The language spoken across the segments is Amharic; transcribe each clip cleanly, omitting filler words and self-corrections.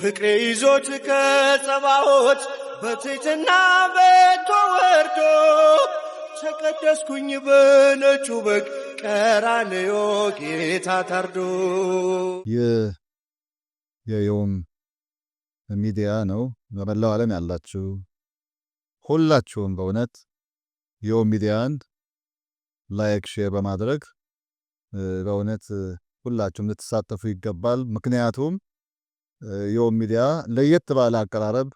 ፍቅሬ ይዞት ከጸባዖት በትሕትና ቤቱ ወርዶ ተቀደስኩኝ በነጩ በግ ቀራንዮ ጌታ ታርዶ። ይህ የዮም ሚዲያ ነው። በመላው ዓለም ያላችሁ ሁላችሁም በእውነት ዮም ሚዲያን ላይክ ሼር በማድረግ በእውነት ሁላችሁም ልትሳተፉ ይገባል። ምክንያቱም ዮም ሚዲያ ለየት ባለ አቀራረብ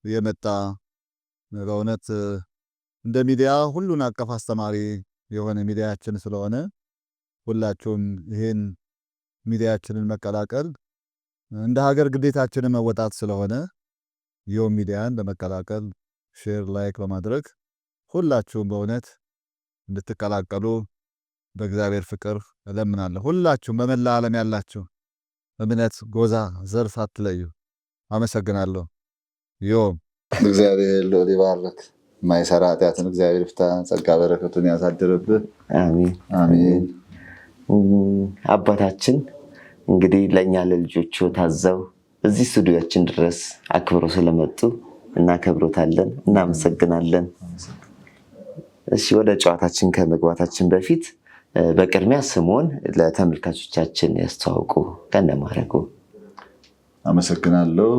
የመጣ በእውነት እንደ ሚዲያ ሁሉን አቀፍ አስተማሪ የሆነ ሚዲያችን ስለሆነ ሁላችሁም ይህን ሚዲያችንን መቀላቀል እንደ ሀገር ግዴታችንን መወጣት ስለሆነ ዮም ሚዲያን በመቀላቀል ሼር ላይክ በማድረግ ሁላችሁም በእውነት እንድትቀላቀሉ በእግዚአብሔር ፍቅር እለምናለሁ። ሁላችሁም በመላ ዓለም ያላችሁ እምነት፣ ጎዛ፣ ዘር ሳትለዩ አመሰግናለሁ። ዮም እግዚአብሔር ሎሊ ባርክ ማይሰራ ኃጢአትን እግዚአብሔር ፍታ ጸጋ በረከቱን ያሳድርብህ። አሜን አሜን። አባታችን እንግዲህ ለእኛ ለልጆቹ ታዘው እዚህ ስቱዲዮችን ድረስ አክብሮ ስለመጡ እናከብሮታለን፣ እናመሰግናለን። እሺ ወደ ጨዋታችን ከመግባታችን በፊት በቅድሚያ ስሙን ለተመልካቾቻችን ያስተዋውቁ ከነማረጉ። አመሰግናለሁ።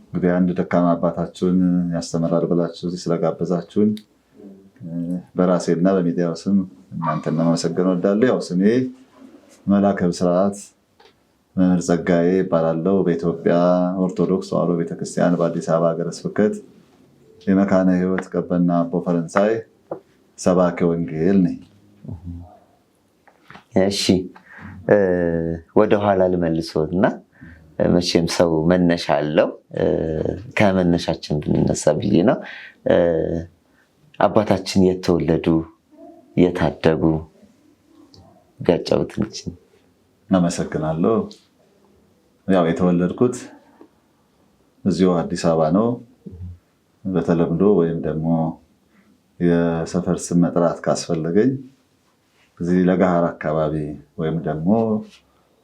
እንግዲህ አንድ ደካማ አባታችሁን ያስተምራል ብላችሁ እዚህ ስለጋበዛችሁን በራሴና በሚዲያው ስም እናንተን ለማመሰገን እወዳለሁ። ያው ስሜ መላከ ብስራት መምህር ጸጋዬ ይባላለሁ። በኢትዮጵያ ኦርቶዶክስ ተዋሕዶ ቤተክርስቲያን በአዲስ አበባ ሀገረ ስብከት የመካነ ሕይወት ቀበና አቦ ፈረንሳይ ሰባኪ ወንጌል ነኝ። እሺ ወደኋላ ልመልሶትና መቼም ሰው መነሻ አለው። ከመነሻችን ብንነሳ ብዬ ነው። አባታችን የተወለዱ የታደጉ ጋጫውትንችን። አመሰግናለሁ። ያው የተወለድኩት እዚሁ አዲስ አበባ ነው። በተለምዶ ወይም ደግሞ የሰፈር ስም መጥራት ካስፈለገኝ እዚህ ለገሃር አካባቢ ወይም ደግሞ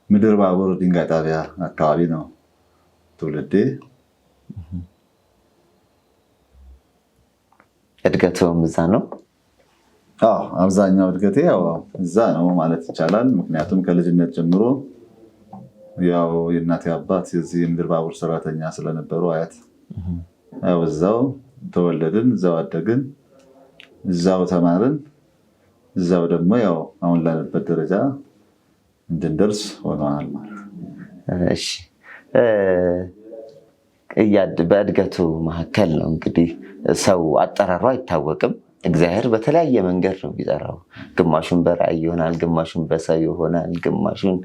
ምድር ባቡር ድንጋይ ጣቢያ አካባቢ ነው ትውልዴ። እድገቱም እዛ ነው? አዎ፣ አብዛኛው እድገቴ ያው እዛ ነው ማለት ይቻላል። ምክንያቱም ከልጅነት ጀምሮ ያው የእናቴ አባት የዚህ ምድር ባቡር ሰራተኛ ስለነበሩ አያት ያው እዛው ተወለድን፣ እዛው አደግን፣ እዛው ተማርን፣ እዛው ደግሞ ያው አሁን ላለበት ደረጃ እንድንደርስ ሆነዋል ማለት ነው። እሺ በእድገቱ መካከል ነው እንግዲህ ሰው አጠራሩ አይታወቅም። እግዚአብሔር በተለያየ መንገድ ነው የሚጠራው። ግማሹን በራእይ ይሆናል፣ ግማሹን በሰው ይሆናል፣ ግማሹን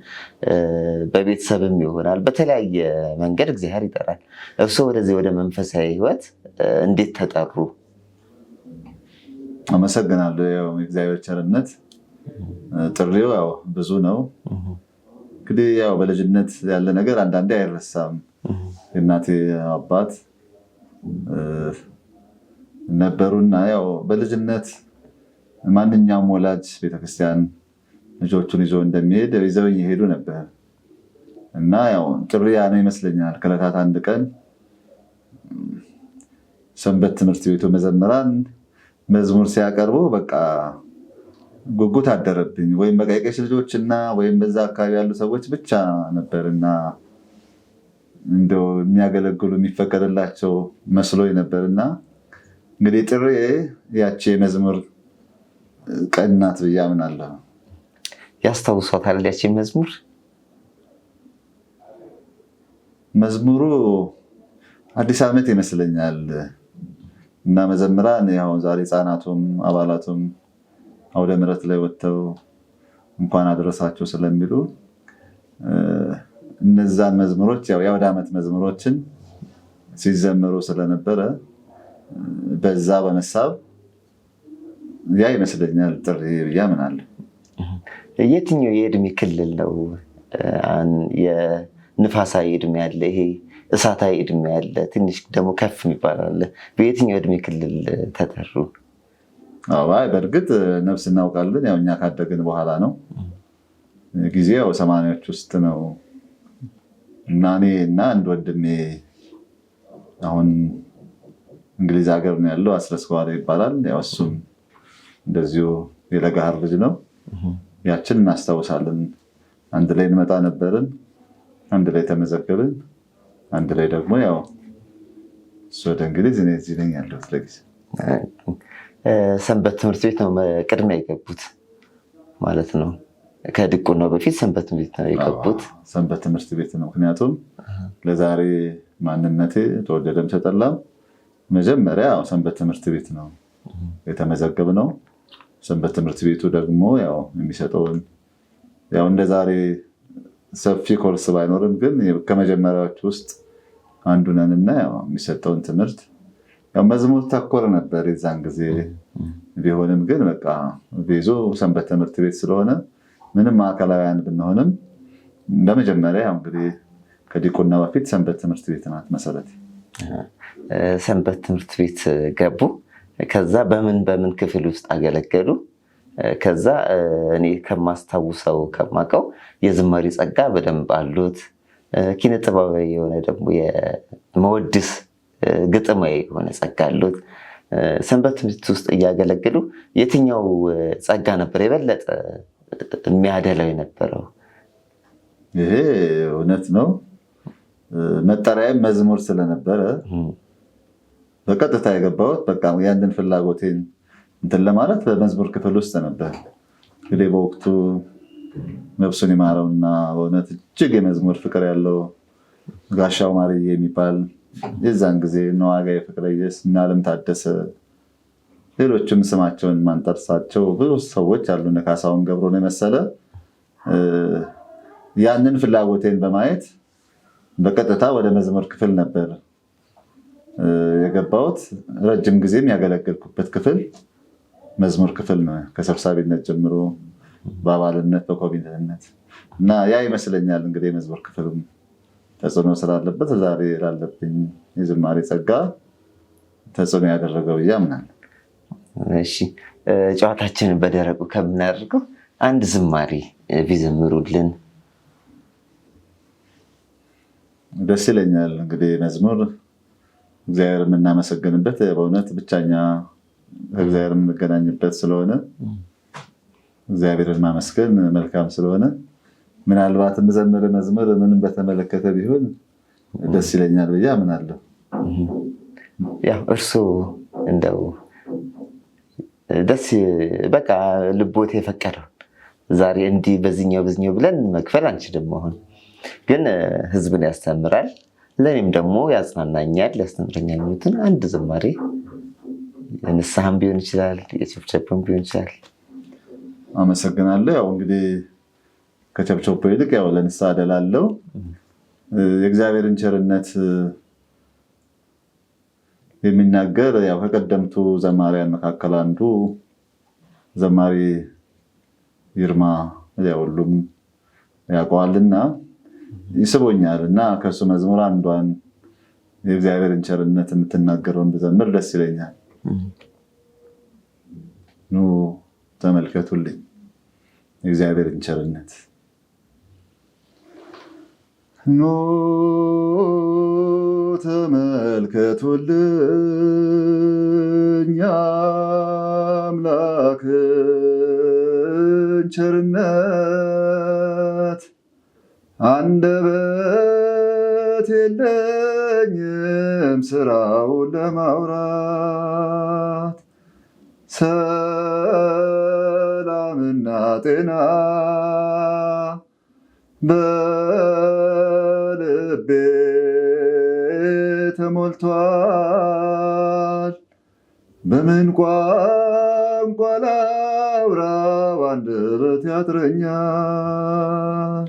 በቤተሰብም ይሆናል። በተለያየ መንገድ እግዚአብሔር ይጠራል። እርሶ ወደዚህ ወደ መንፈሳዊ ሕይወት እንዴት ተጠሩ? አመሰግናለሁ። ያው የእግዚአብሔር ቸርነት ጥሪው ያው ብዙ ነው። እንግዲህ ያው በልጅነት ያለ ነገር አንዳንዴ አይረሳም። የእናቴ አባት ነበሩና ያው በልጅነት ማንኛውም ወላጅ ቤተክርስቲያን ልጆቹን ይዞ እንደሚሄድ ይዘው ይሄዱ ነበር እና ያው ጥሪ ያ ነው ይመስለኛል። ከዕለታት አንድ ቀን ሰንበት ትምህርት ቤቱ መዘምራን መዝሙር ሲያቀርቡ በቃ ጉጉት አደረብኝ። ወይም በቃ የቄስ ልጆችና ወይም በዛ አካባቢ ያሉ ሰዎች ብቻ ነበርና እንደው የሚያገለግሉ የሚፈቀድላቸው መስሎኝ ነበርና እንግዲህ ጥሪ ያቺ የመዝሙር ቀን ናት ብዬ አምናለሁ። ያስታውሷታል? ያቺ መዝሙር መዝሙሩ አዲስ ዓመት ይመስለኛል እና መዘምራን ያው ዛሬ ህፃናቱም አባላቱም አውደ ምሕረት ላይ ወጥተው እንኳን አደረሳቸው ስለሚሉ እነዛን መዝሙሮች ያው የአውደ ዓመት መዝሙሮችን ሲዘምሩ ስለነበረ በዛ በመሳብ ያ ይመስለኛል ጥሪ ብዬ አምናለሁ። የትኛው የእድሜ ክልል ነው? የንፋሳዊ እድሜ ያለ፣ ይሄ እሳታዊ እድሜ ያለ፣ ትንሽ ደግሞ ከፍ ይባላል። በየትኛው እድሜ ክልል ተጠሩ? በእርግጥ ነፍስ እናውቃለን። ያው እኛ ካደግን በኋላ ነው። ጊዜ ያው 80ዎች ውስጥ ነው እና እኔ እና አንድ ወንድሜ አሁን እንግሊዝ ሀገር ነው ያለው፣ አስረስዋሪ ይባላል። ያው እሱም እንደዚሁ የለጋሃር ልጅ ነው። ያችን እናስታውሳለን። አንድ ላይ እንመጣ ነበርን፣ አንድ ላይ ተመዘገብን፣ አንድ ላይ ደግሞ ያው እሱ ወደ እንግሊዝ እኔ እዚህ ነኝ ያለሁት ለጊዜው። ሰንበት ትምህርት ቤት ነው ቅድሚያ የገቡት ማለት ነው? ከድቁናው በፊት ሰንበት ትምህርት ቤት ነው የገቡት? ሰንበት ትምህርት ቤት ነው። ምክንያቱም ለዛሬ ማንነቴ ተወደደም ተጠላም መጀመሪያ ሰንበት ትምህርት ቤት ነው የተመዘገብነው። ሰንበት ትምህርት ቤቱ ደግሞ ያው የሚሰጠውን ያው እንደ ዛሬ ሰፊ ኮርስ ባይኖርም ግን ከመጀመሪያዎች ውስጥ አንዱ ነንና ያው የሚሰጠውን ትምህርት ያው መዝሙር ተኮር ነበር የዛን ጊዜ። ቢሆንም ግን በቃ ቤዞ ሰንበት ትምህርት ቤት ስለሆነ ምንም ማዕከላውያን ብንሆንም በመጀመሪያ ያው እንግዲህ ከዲቁና በፊት ሰንበት ትምህርት ቤት ናት መሰረት። ሰንበት ትምህርት ቤት ገቡ። ከዛ በምን ክፍል ውስጥ አገለገሉ? ከዛ እኔ ከማስታውሰው ከማውቀው የዝማሬ ጸጋ በደንብ አሉት። ኪነ ጥበባዊ የሆነ ደግሞ የመወድስ ግጥማዊ የሆነ ጸጋ አሉት። ሰንበት ትምህርት ውስጥ እያገለገሉ የትኛው ጸጋ ነበር የበለጠ የሚያደላው የነበረው? ይሄ እውነት ነው። መጠሪያዬም መዝሙር ስለነበረ በቀጥታ የገባሁት በቃ ያንን ፍላጎቴን እንትን ለማለት በመዝሙር ክፍል ውስጥ ነበር። እንግዲህ በወቅቱ ነፍሱን ይማረውና በእውነት እጅግ የመዝሙር ፍቅር ያለው ጋሻው ማርዬ የሚባል የዛን ጊዜ ነዋጋዬ ፍቅረየስ እና ዓለም ታደሰ ሌሎችም ስማቸውን ማንጠርሳቸው ብዙ ሰዎች አሉ። ካሳሁን ገብሮን የመሰለ ያንን ፍላጎቴን በማየት በቀጥታ ወደ መዝሙር ክፍል ነበር የገባሁት። ረጅም ጊዜም ያገለገልኩበት ክፍል መዝሙር ክፍል ነው። ከሰብሳቢነት ጀምሮ በአባልነት በኮሚቴነት እና ያ ይመስለኛል እንግዲህ የመዝሙር ክፍልም ተጽዕኖ ስላለበት ዛሬ ላለብኝ የዝማሬ ጸጋ ተጽዕኖ ያደረገው ብዬ አምናለሁ። እሺ፣ ጨዋታችንን በደረቁ ከምናደርገው አንድ ዝማሬ ቢዘምሩልን ደስ ይለኛል። እንግዲህ መዝሙር እግዚአብሔር የምናመሰግንበት በእውነት ብቻኛ እግዚአብሔር የምንገናኝበት ስለሆነ እግዚአብሔርን ማመስገን መልካም ስለሆነ ምናልባት የምዘምር መዝሙር ምንም በተመለከተ ቢሆን ደስ ይለኛል ብዬ አምናለሁ። ያው እርሱ እንደው ደስ በቃ ልቦት የፈቀደው ዛሬ እንዲህ በዚህኛው ብለን መክፈል አንችልም። አሁን ግን ህዝብን ያስተምራል፣ ለእኔም ደግሞ ያጽናናኛል፣ ያስተምረኛል የሚሉትን አንድ ዝማሬ ንስሐም ቢሆን ይችላል፣ የቸብቸብም ቢሆን ይችላል። አመሰግናለሁ። ያው እንግዲህ ከቸብቸብ ይልቅ ያው ለንስሐ እደላለሁ። የእግዚአብሔርን ቸርነት የሚናገር ያው ከቀደምቱ ዘማሪያን መካከል አንዱ ዘማሪ ይርማ ያው ሁሉም ያውቀዋልና ይስቦኛል እና ከሱ መዝሙር አንዷን የእግዚአብሔርን ቸርነት የምትናገረውን ብዘምር ደስ ይለኛል። ኑ ተመልከቱልኝ የእግዚአብሔርን ቸርነት። ኑ ተመልከቱልኝ አምላክን ቸርነት። አንደበት የለኝም ስራውን ለማውራት፣ ሰላምና ጤና በልቤ ተሞልቷል። በምን ቋንቋ ላውራው አንደበት ያጥረኛል።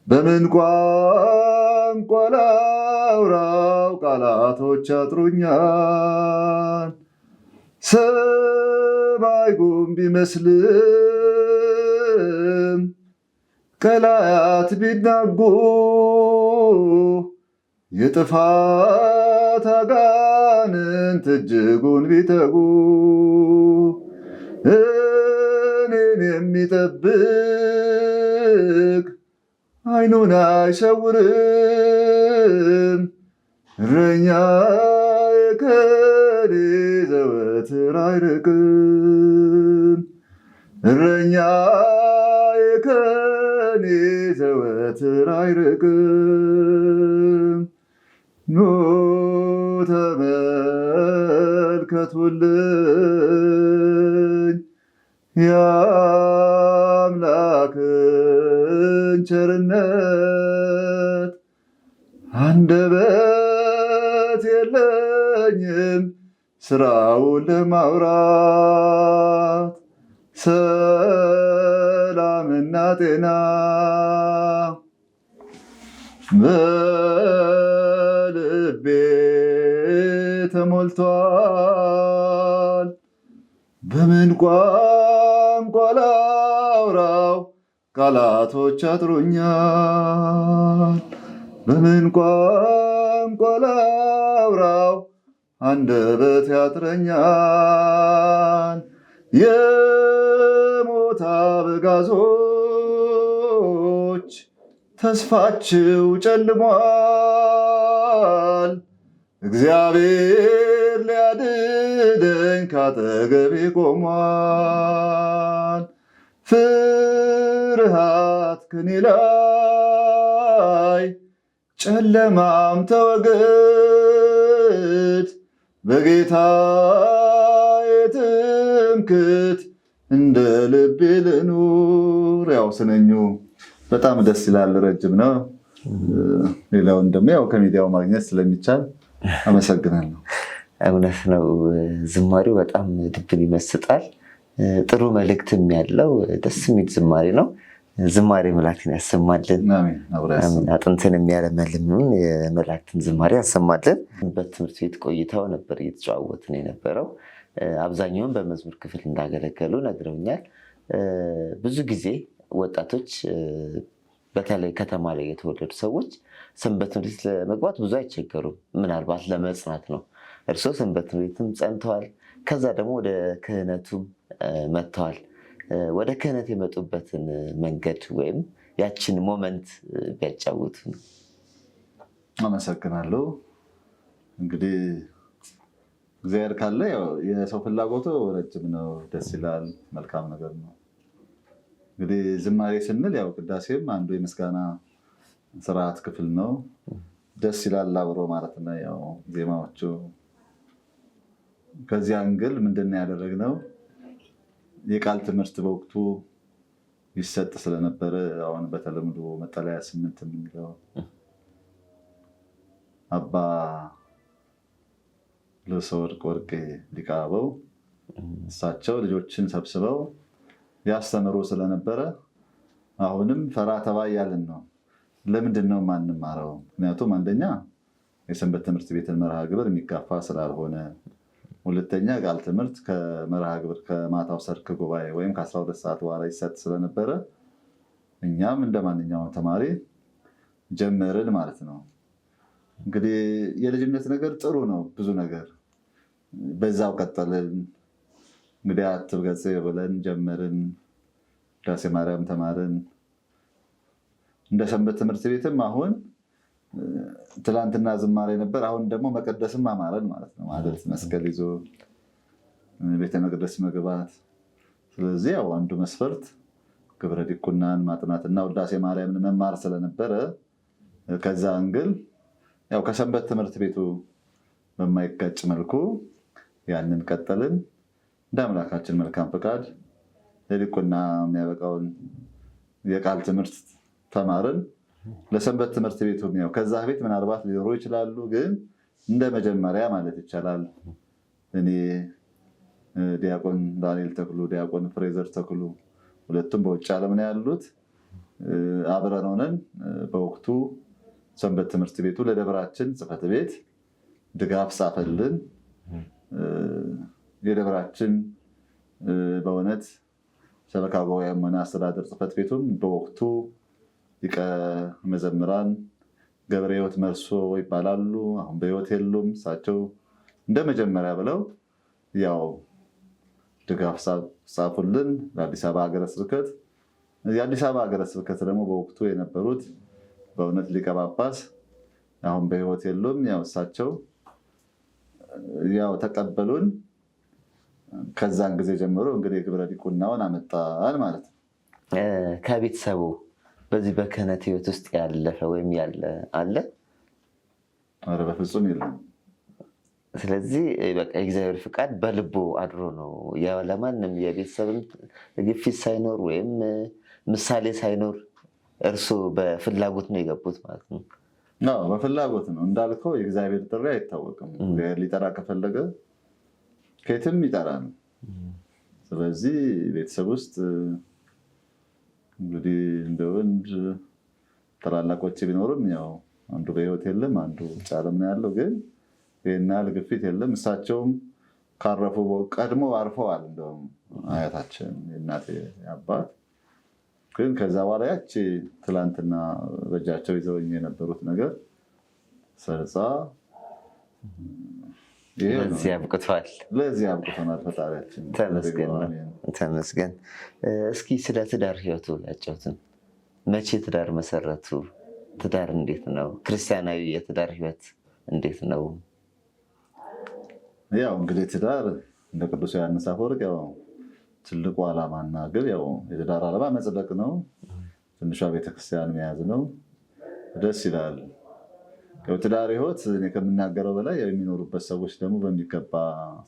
በምን ቋንቋ ላውራው ቃላቶች ያጥሩኛል። ሰማይ ጉም ቢመስልም ቀላያት ቢናጉ የጥፋት አጋንንት እጅጉን ቢተጉ እኔን የሚጠብቅ ዓይኑን አይሰውርም እረኛዬ ከኔ ዘወትር አይርቅም እረኛዬ ከኔ ዘወትር አይርቅም ኑ ተመልከቱልኝ የአምላክን ቸርነት አንደበት የለኝም ስራውን ለማውራት ሰላምና ጤና በልቤ ተሞልቷል በምን ቋንቋ ላውራው ቃላቶች አጥሮኛል በምን ቋንቋ ላውራው አንደበት ያጥረኛል የሞት አበጋዞች ተስፋቸው ጨልሟል እግዚአብሔር ሊያድነኝ ካጠገቤ ቆሟል ፍርሃት ከኔ ላይ ጨለማም ተወገድ በጌታዬ ትምክህት እንደ ልቤ ልኑር። ያው ስንኙ በጣም ደስ ይላል፣ ረጅም ነው። ሌላውን ደግሞ ያው ከሚዲያው ማግኘት ስለሚቻል አመሰግናለሁ። እውነት ነው። ዝማሬው በጣም ልብን ይመስጣል። ጥሩ መልእክትም ያለው ደስ የሚል ዝማሬ ነው። ዝማሬ መላእክትን ያሰማልን፣ አጥንትን የሚያለመልምን የመላእክትን ዝማሬ ያሰማልን። በትምህርት ቤት ቆይታው ነበር እየተጨዋወትን የነበረው። አብዛኛውን በመዝሙር ክፍል እንዳገለገሉ ነግረውኛል። ብዙ ጊዜ ወጣቶች በተለይ ከተማ ላይ የተወለዱ ሰዎች ሰንበት ትምህርት ቤት ለመግባት ብዙ አይቸገሩም። ምናልባት ለመጽናት ነው። እርስዎ ሰንበት ትምህርት ቤትም ጸንተዋል። ከዛ ደግሞ ወደ ክህነቱም መጥተዋል። ወደ ክህነት የመጡበትን መንገድ ወይም ያችን ሞመንት ቢያጫውቱ። አመሰግናለሁ። እንግዲህ እግዚአብሔር ካለ የሰው ፍላጎቱ ረጅም ነው፣ ደስ ይላል፣ መልካም ነገር ነው። እንግዲህ ዝማሬ ስንል ቅዳሴም አንዱ የምስጋና ስርዓት ክፍል ነው። ደስ ይላል አብሮ ማለት ነው። ዜማዎቹ ከዚህ አንግል ምንድነው ያደረግነው? የቃል ትምህርት በወቅቱ ይሰጥ ስለነበረ አሁን በተለምዶ መጠለያ 8 የምንለው አባ ልብሰወርቅ ወርቄ ሊቀ አበው እሳቸው ልጆችን ሰብስበው ያስተምሩ ስለነበረ አሁንም ፈራ ተባ እያልን ነው። ለምንድን ነው የማንማረው? ምክንያቱም አንደኛ የሰንበት ትምህርት ቤትን መርሃ ግብር የሚጋፋ ስላልሆነ፣ ሁለተኛ ቃል ትምህርት ከመርሃ ግብር ከማታው ሰርክ ጉባኤ ወይም ከ12 ሰዓት በኋላ ይሰጥ ስለነበረ እኛም እንደ ማንኛውም ተማሪ ጀመርን ማለት ነው። እንግዲህ የልጅነት ነገር ጥሩ ነው፣ ብዙ ነገር በዛው ቀጠልን። እንግዲህ አትብ ገጽ ብለን ጀመርን። ዳሴ ማርያም ተማርን። እንደ ሰንበት ትምህርት ቤትም አሁን ትላንትና ዝማሬ ነበር፣ አሁን ደግሞ መቀደስም አማረን ማለት ነው። ማለት መስቀል ይዞ ቤተ መቅደስ መግባት። ስለዚህ አንዱ መስፈርት ግብረ ዲቁናን ማጥናትና ውዳሴ ማርያምን መማር ስለነበረ ከዛ አንግል ከሰንበት ትምህርት ቤቱ በማይጋጭ መልኩ ያንን ቀጠልን። እንደ አምላካችን መልካም ፈቃድ ለዲቁና የሚያበቃውን የቃል ትምህርት ተማርን። ለሰንበት ትምህርት ቤቱ ከዛ ቤት ምናልባት ሊኖሩ ይችላሉ፣ ግን እንደ መጀመሪያ ማለት ይቻላል እኔ ዲያቆን ዳንኤል ተክሉ፣ ዲያቆን ፍሬዘር ተክሉ ሁለቱም በውጭ ዓለም ነው ያሉት። አብረን ሆነን በወቅቱ ሰንበት ትምህርት ቤቱ ለደብራችን ጽሕፈት ቤት ድጋፍ ጻፈልን። የደብራችን በእውነት ሰበካ ጉባኤም ሆነ አስተዳደር ጽሕፈት ቤቱም በወቅቱ ሊቀ መዘምራን ገብረ ሕይወት መርሶ ይባላሉ። አሁን በሕይወት የሉም። እሳቸው እንደ መጀመሪያ ብለው ድጋፍ ጻፉልን። ለአዲስ አበባ ሀገረ ስብከት የአዲስ አበባ ሀገረ ስብከት ደግሞ በወቅቱ የነበሩት በእውነት ሊቀ ጳጳስ አሁን በሕይወት የሉም። ያው እሳቸው ያው ተቀበሉን። ከዛን ጊዜ ጀምሮ እንግዲህ ግብረ ዲቁናውን አመጣን ማለት ነው። ከቤተሰቡ በዚህ በክህነት ሕይወት ውስጥ ያለፈ ወይም ያለ አለ? ኧረ በፍጹም የለም። ስለዚህ በቃ የእግዚአብሔር ፍቃድ በልቦ አድሮ ነው ለማንም የቤተሰብም ግፊት ሳይኖር ወይም ምሳሌ ሳይኖር እርሱ በፍላጎት ነው የገቡት ማለት ነው። በፍላጎት ነው እንዳልከው። የእግዚአብሔር ጥሪ አይታወቅም። ሊጠራ ከፈለገ ከየትም ይጠራ ነው። ስለዚህ ቤተሰብ ውስጥ እንግዲህ እንደ ወንድ ታላላቆች ቢኖርም ያው አንዱ በሕይወት የለም፣ አንዱ ውጭ ዓለም ነው ያለው። ግን ይህን ያህል ግፊት የለም። እሳቸውም ካረፉ ቀድሞ አርፈዋል። እንደውም አያታችን የእናቴ አባት ግን ከዛ በኋላ ያቺ ትላንትና በእጃቸው ይዘውኝ የነበሩት ነገር ሰርጻ ለዚህ አብቅቷል። ለዚህ አብቅቶናል። ፈጣሪያችን ተመስገን። እስኪ ስለ ትዳር ሕይወቱ ያጫውቱን። መቼ ትዳር መሰረቱ? ትዳር እንዴት ነው? ክርስቲያናዊ የትዳር ሕይወት እንዴት ነው? ያው እንግዲህ ትዳር እንደ ቅዱስ ዮሐንስ አፈወርቅ ያው ትልቁ ዓላማና ግብ ያው የትዳር ዓላማ መጽደቅ ነው። ትንሿ ቤተክርስቲያን መያዝ ነው። ደስ ይላል። ያው ትዳር ሕይወት እኔ ከምናገረው በላይ የሚኖሩበት ሰዎች ደግሞ በሚገባ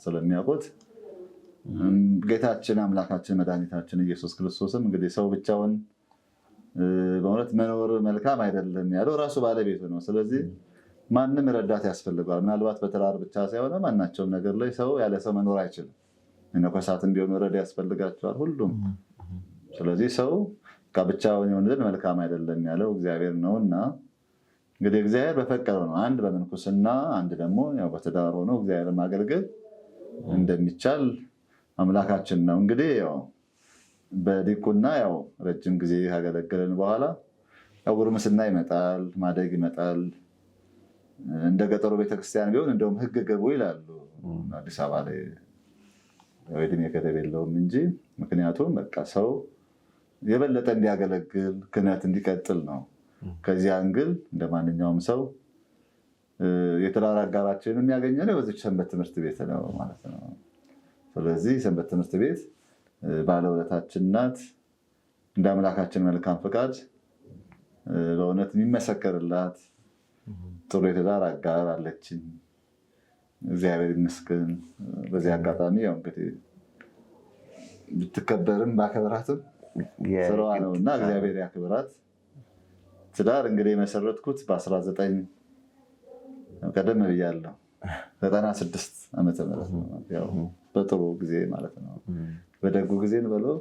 ስለሚያውቁት ጌታችን አምላካችን መድኃኒታችን ኢየሱስ ክርስቶስም እንግዲህ ሰው ብቻውን በእውነት መኖር መልካም አይደለም ያለው ራሱ ባለቤቱ ነው። ስለዚህ ማንም ረዳት ያስፈልገዋል። ምናልባት በትዳር ብቻ ሳይሆን ማናቸውም ነገር ላይ ሰው ያለ ሰው መኖር አይችልም። መነኮሳትም ቢሆን ረዳ ያስፈልጋቸዋል ሁሉም። ስለዚህ ሰው ብቻውን የሆነ ዘንድ መልካም አይደለም ያለው እግዚአብሔር ነውና እንግዲህ እግዚአብሔር በፈቀደው ነው። አንድ በምንኩስና አንድ ደግሞ ያው በትዳር ሆኖ እግዚአብሔር ማገልገል እንደሚቻል አምላካችን ነው። እንግዲህ ያው በዲቁና ያው ረጅም ጊዜ ካገለገለን በኋላ ያው ጉርምስና ይመጣል፣ ማደግ ይመጣል። እንደ ገጠሩ ቤተክርስቲያን ቢሆን እንደውም ሕግ ገቡ ይላሉ አዲስ አበባ ላይ እድሜ ገደብ የለውም እንጂ ምክንያቱም በቃ ሰው የበለጠ እንዲያገለግል ክህነት እንዲቀጥል ነው። ከዚህ አንግል እንደ ማንኛውም ሰው የትዳር አጋራችንን የሚያገኘነው በዚች ሰንበት ትምህርት ቤት ነው ማለት ነው። ስለዚህ ሰንበት ትምህርት ቤት ባለውለታችን ናት። እንደ አምላካችን መልካም ፈቃድ በእውነት የሚመሰከርላት ጥሩ የትዳር አጋር አለችን። እግዚአብሔር ይመስገን። በዚህ አጋጣሚ ያው እንግዲህ ብትከበርም ባከብራትም ስራዋ ነው እና እግዚአብሔር ያክብራት። ትዳር እንግዲህ የመሰረትኩት በ19 ቀደም ብያለሁ 96 ዓመተ ምህረት ነው። ያው በጥሩ ጊዜ ማለት ነው። በደጉ ጊዜ እንበለው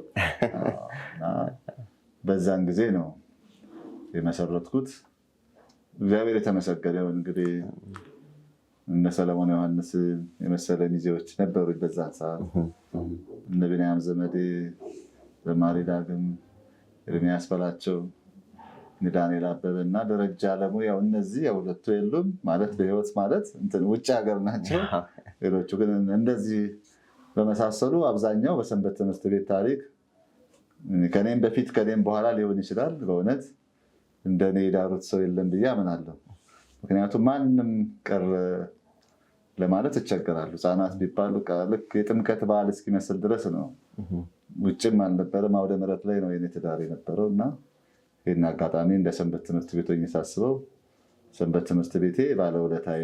በዛን ጊዜ ነው የመሰረትኩት። እግዚአብሔር የተመሰገነ ይሁን። እንግዲህ እነ ሰለሞን ዮሐንስ የመሰለ ሚዜዎች ነበሩ በዛን ሰዓት። እነ ቢንያም ዘመዴ፣ ዘማሪ ዳግም፣ ኤርሚያስ በላቸው፣ ዳንኤል አበበ እና ደረጃ አለሙ። ያው እነዚህ ያው ሁለቱ የሉም ማለት በሕይወት ማለት ውጭ ሀገር ናቸው። ሌሎቹ ግን እንደዚህ በመሳሰሉ አብዛኛው በሰንበት ትምህርት ቤት ታሪክ ከኔም በፊት ከኔም በኋላ ሊሆን ይችላል። በእውነት እንደኔ የዳሩት ሰው የለም ብዬ አምናለሁ። ምክንያቱም ማንም ቀረ ለማለት ይቸገራሉ። ሕፃናት ቢባሉ ልክ የጥምቀት በዓል እስኪመስል ድረስ ነው። ውጭም አልነበረም፣ አውደ ምሕረት ላይ ነው የኔ ትዳር የነበረው እና ይህን አጋጣሚ እንደ ሰንበት ትምህርት ቤት ሆኜ ሳስበው ሰንበት ትምህርት ቤቴ ባለውለታዬ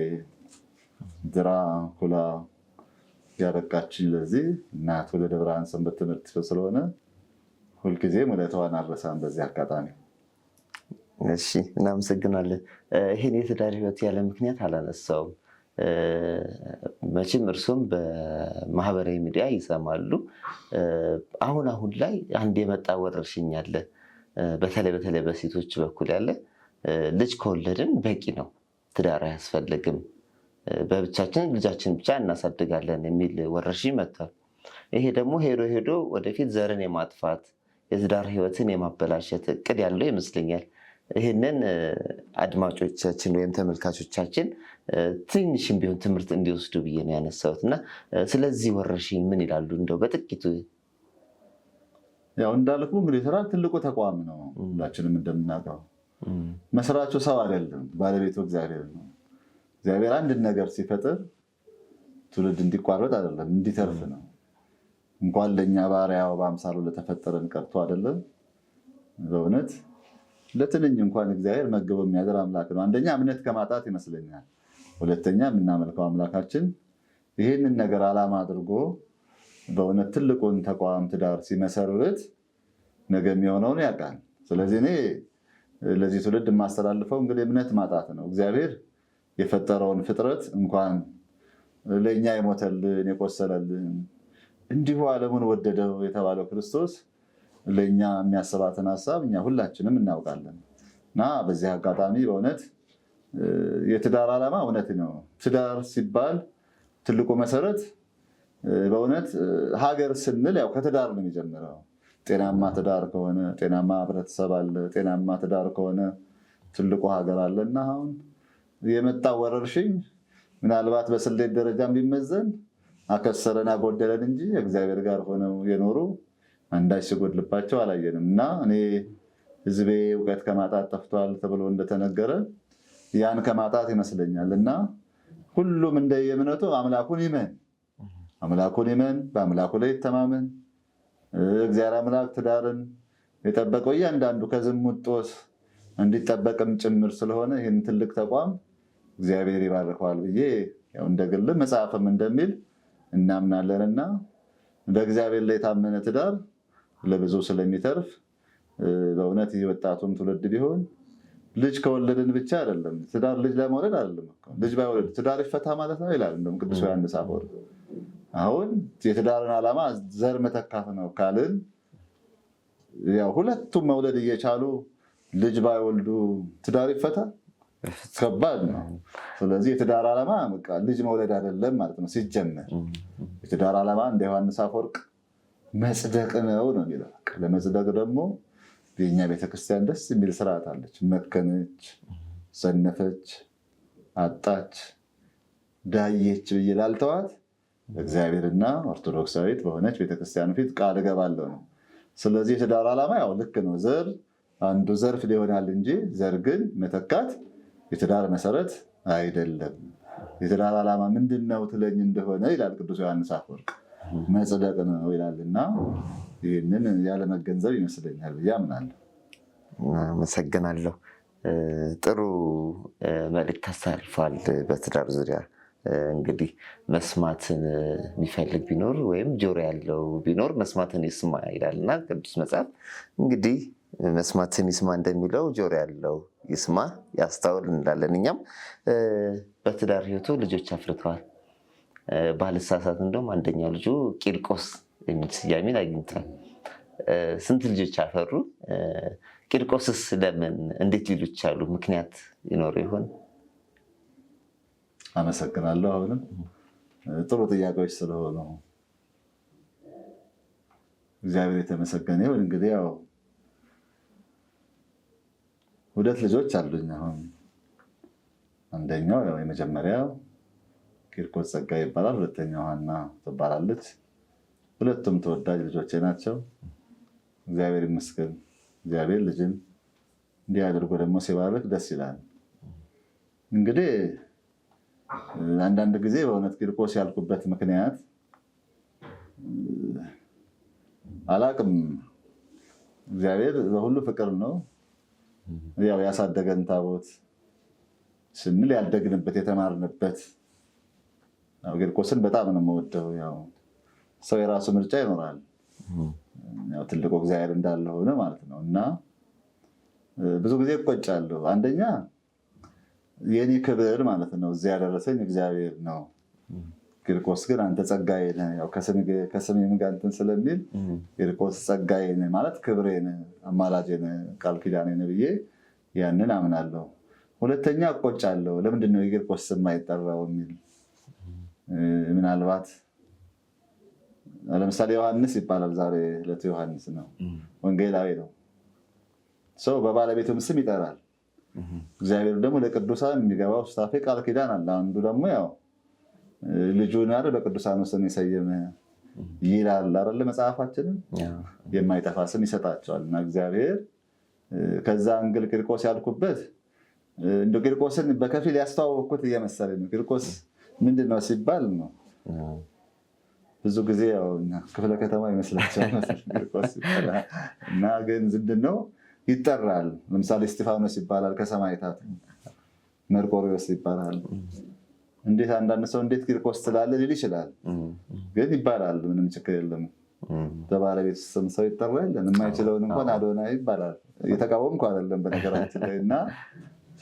ድራ ኩላ ያበቃችኝ ለዚህ እናት ወለደ ብርሃን ሰንበት ትምህርት ስለሆነ ሁልጊዜም ውለታዋን አልረሳም በዚህ አጋጣሚ። እሺ፣ እናመሰግናለን። ይህን የትዳር ሕይወት ያለ ምክንያት አላነሳውም። መቼም እርሱም በማህበራዊ ሚዲያ ይሰማሉ። አሁን ላይ አንድ የመጣ ወረርሽኝ አለ። በተለይ በሴቶች በኩል ያለ ልጅ ከወለድን በቂ ነው፣ ትዳር አያስፈልግም፣ በብቻችን ልጃችን ብቻ እናሳድጋለን የሚል ወረርሽኝ መጥቷል። ይሄ ደግሞ ሄዶ ወደፊት ዘርን የማጥፋት የትዳር ሕይወትን የማበላሸት እቅድ ያለው ይመስለኛል። ይህንን አድማጮቻችን ወይም ተመልካቾቻችን ትንሽም ቢሆን ትምህርት እንዲወስዱ ብዬ ነው ያነሳሁት እና ስለዚህ ወረርሽኝ ምን ይላሉ እንደው በጥቂቱ? ያው እንዳልኩ እንግዲህ ትዳር ትልቁ ተቋም ነው። ሁላችንም እንደምናውቀው መስራቹ ሰው አይደለም፣ ባለቤቱ እግዚአብሔር ነው። እግዚአብሔር አንድ ነገር ሲፈጥር ትውልድ እንዲቋረጥ አይደለም፣ እንዲተርፍ ነው። እንኳን ለኛ ባሪያው በአምሳሉ ለተፈጠረን ቀርቶ አይደለም በእውነት ለትንኝ እንኳን እግዚአብሔር መግቦ የሚያደር አምላክ ነው። አንደኛ እምነት ከማጣት ይመስለኛል። ሁለተኛ የምናመልከው አምላካችን ይህንን ነገር ዓላማ አድርጎ በእውነት ትልቁን ተቋም ትዳር ሲመሰርት ነገ የሚሆነውን ያውቃል። ስለዚህ እኔ ለዚህ ትውልድ የማስተላልፈው እንግዲህ እምነት ማጣት ነው። እግዚአብሔር የፈጠረውን ፍጥረት እንኳን ለእኛ የሞተልን የቆሰለልን እንዲሁ ዓለሙን ወደደው የተባለው ክርስቶስ ለእኛ የሚያስባትን ሀሳብ እኛ ሁላችንም እናውቃለን። እና በዚህ አጋጣሚ በእውነት የትዳር ዓላማ እውነት ነው። ትዳር ሲባል ትልቁ መሰረት በእውነት ሀገር ስንል ያው ከትዳር ነው የሚጀምረው። ጤናማ ትዳር ከሆነ ጤናማ ህብረተሰብ አለ። ጤናማ ትዳር ከሆነ ትልቁ ሀገር አለ። እና አሁን የመጣ ወረርሽኝ ምናልባት በስሌት ደረጃ ቢመዘን አከሰረን አጎደለን እንጂ እግዚአብሔር ጋር ሆነው የኖሩ አንዳች ሲጎድልባቸው አላየንም። እና እኔ ህዝቤ እውቀት ከማጣት ጠፍቷል ተብሎ እንደተነገረ ያን ከማጣት ይመስለኛል። እና ሁሉም እንደየእምነቱ አምላኩን ይመን፣ በአምላኩ ላይ ይተማመን። እግዚአብሔር አምላክ ትዳርን የጠበቀው እያንዳንዱ ከዝሙት ጦስ እንዲጠበቅም ጭምር ስለሆነ ይህን ትልቅ ተቋም እግዚአብሔር ይባርከዋል ብዬ ያው እንደግል መጽሐፍም እንደሚል እናምናለንና በእግዚአብሔር ላይ የታመነ ትዳር ለብዙ ስለሚተርፍ በእውነት ይህ ወጣቱም ትውልድ ቢሆን ልጅ ከወለድን ብቻ አይደለም ትዳር ልጅ ለመውለድ አይደለም። ልጅ ባይወለድ ትዳር ይፈታ ማለት ነው ይላል እንደውም ቅዱስ ዮሐንስ አፈወርቅ። አሁን የትዳርን ዓላማ ዘር መተካት ነው ካልን ያው ሁለቱም መውለድ እየቻሉ ልጅ ባይወልዱ ትዳር ይፈታ ከባድ ነው። ስለዚህ የትዳር ዓላማ ልጅ መውለድ አይደለም ማለት ነው። ሲጀመር የትዳር ዓላማ እንደ ዮሐንስ አፈወርቅ መጽደቅ ነው የሚለው። ለመጽደቅ ደግሞ የኛ ቤተክርስቲያን ደስ የሚል ስርዓት አለች። መከነች፣ ሰነፈች፣ አጣች፣ ዳየች ብዬ ላልተዋት እግዚአብሔርና ኦርቶዶክሳዊት በሆነች ቤተክርስቲያን ፊት ቃል እገባለሁ ነው። ስለዚህ የትዳር ዓላማ ያው ልክ ነው። ዘር አንዱ ዘርፍ ሊሆናል እንጂ ዘር ግን መተካት የትዳር መሰረት አይደለም። የትዳር ዓላማ ምንድነው ትለኝ እንደሆነ ይላል ቅዱስ ዮሐንስ አፈወርቅ መጽደቅ ነው ይላልና ይህንን ያለመገንዘብ ይመስለኛል ብዬ አምናለሁ። አመሰግናለሁ። ጥሩ መልዕክት አስተላልፏል በትዳር ዙሪያ። እንግዲህ መስማትን የሚፈልግ ቢኖር ወይም ጆሮ ያለው ቢኖር መስማትን ይስማ ይላልና ቅዱስ መጽሐፍ። እንግዲህ መስማትን ይስማ እንደሚለው ጆሮ ያለው ይስማ ያስተውል እንላለን። እኛም በትዳር ህይወቱ ልጆች አፍርተዋል። ባልሳሳት እንደውም አንደኛው ልጁ ቂርቆስ የሚል ስያሜን አግኝቷል። ስንት ልጆች አፈሩ? ቂርቆስስ ለምን እንዴት ሊሉ ቻሉ? ምክንያት ይኖሩ ይሆን? አመሰግናለሁ። አሁንም ጥሩ ጥያቄዎች ስለሆኑ እግዚአብሔር የተመሰገነ ይሁን። እንግዲህ ያው ሁለት ልጆች አሉኝ። አሁን አንደኛው ያው የመጀመሪያው ቂርቆስ ጸጋ ይባላል። ሁለተኛው ሀና ትባላለች። ሁለቱም ተወዳጅ ልጆቼ ናቸው። እግዚአብሔር ይመስገን። እግዚአብሔር ልጅን እንዲህ አድርጎ ደግሞ ሲባርክ ደስ ይላል። እንግዲህ አንዳንድ ጊዜ በእውነት ቂርቆስ ያልኩበት ምክንያት አላቅም። እግዚአብሔር በሁሉ ፍቅር ነው። ያው ያሳደገን ታቦት ስንል ያልደግንበት የተማርንበት ቂርቆስን በጣም ነው የምወደው። ያው ሰው የራሱ ምርጫ ይኖራል። ያው ትልቁ እግዚአብሔር እንዳለ ሆነ ማለት ነው። እና ብዙ ጊዜ እቆጫለሁ። አንደኛ የኔ ክብር ማለት ነው እዚያ ያደረሰኝ እግዚአብሔር ነው። ቂርቆስ ግን አንተ ጸጋዬ ነህ፣ ያው ከስሜም ጋር እንትን ስለሚል ቂርቆስ ጸጋዬ ነህ ማለት ክብሬ ነህ፣ አማላጄ ነህ፣ ቃል ኪዳኔ ነህ ብዬ ያንን አምናለሁ። ሁለተኛ እቆጫለሁ። ለምንድን ነው የቂርቆስ ስም አይጠራው የሚል ምናልባት ለምሳሌ ዮሐንስ ይባላል። ዛሬ ዕለቱ ዮሐንስ ነው፣ ወንጌላዊ ነው። ሰው በባለቤቱም ስም ይጠራል። እግዚአብሔር ደግሞ ለቅዱሳን የሚገባው ሱታፌ ቃል ኪዳን አለ። አንዱ ደግሞ ያው ልጁን አይደል በቅዱሳኑ ስም የሰየመ ይላል አይደል መጽሐፋችንን። የማይጠፋ ስም ይሰጣቸዋል እና እግዚአብሔር ከዛ አንግል ቂርቆስ ያልኩበት እንደ ቂርቆስን በከፊል ያስተዋወቅኩት እየመሰለኝ ነው። ቂርቆስ ምንድነው ሲባል ነው ብዙ ጊዜ ያው ክፍለ ከተማ ይመስላችኋል ቂርቆስ እና ግን ምንድነው ይጠራል። ለምሳሌ እስጢፋኖስ ይባላል ከሰማዕታት፣ መርቆሬዎስ ይባላል። እንዴት አንዳንድ ሰው እንዴት ቂርቆስ ስላለ ሊል ይችላል፣ ግን ይባላል። ምንም ችግር የለም። በባለቤት ስም ሰው ይጠራል። የማይችለውን እንኳን አዶናይ ይባላል። የተቃወምኩ አይደለም በነገራችን ላይ እና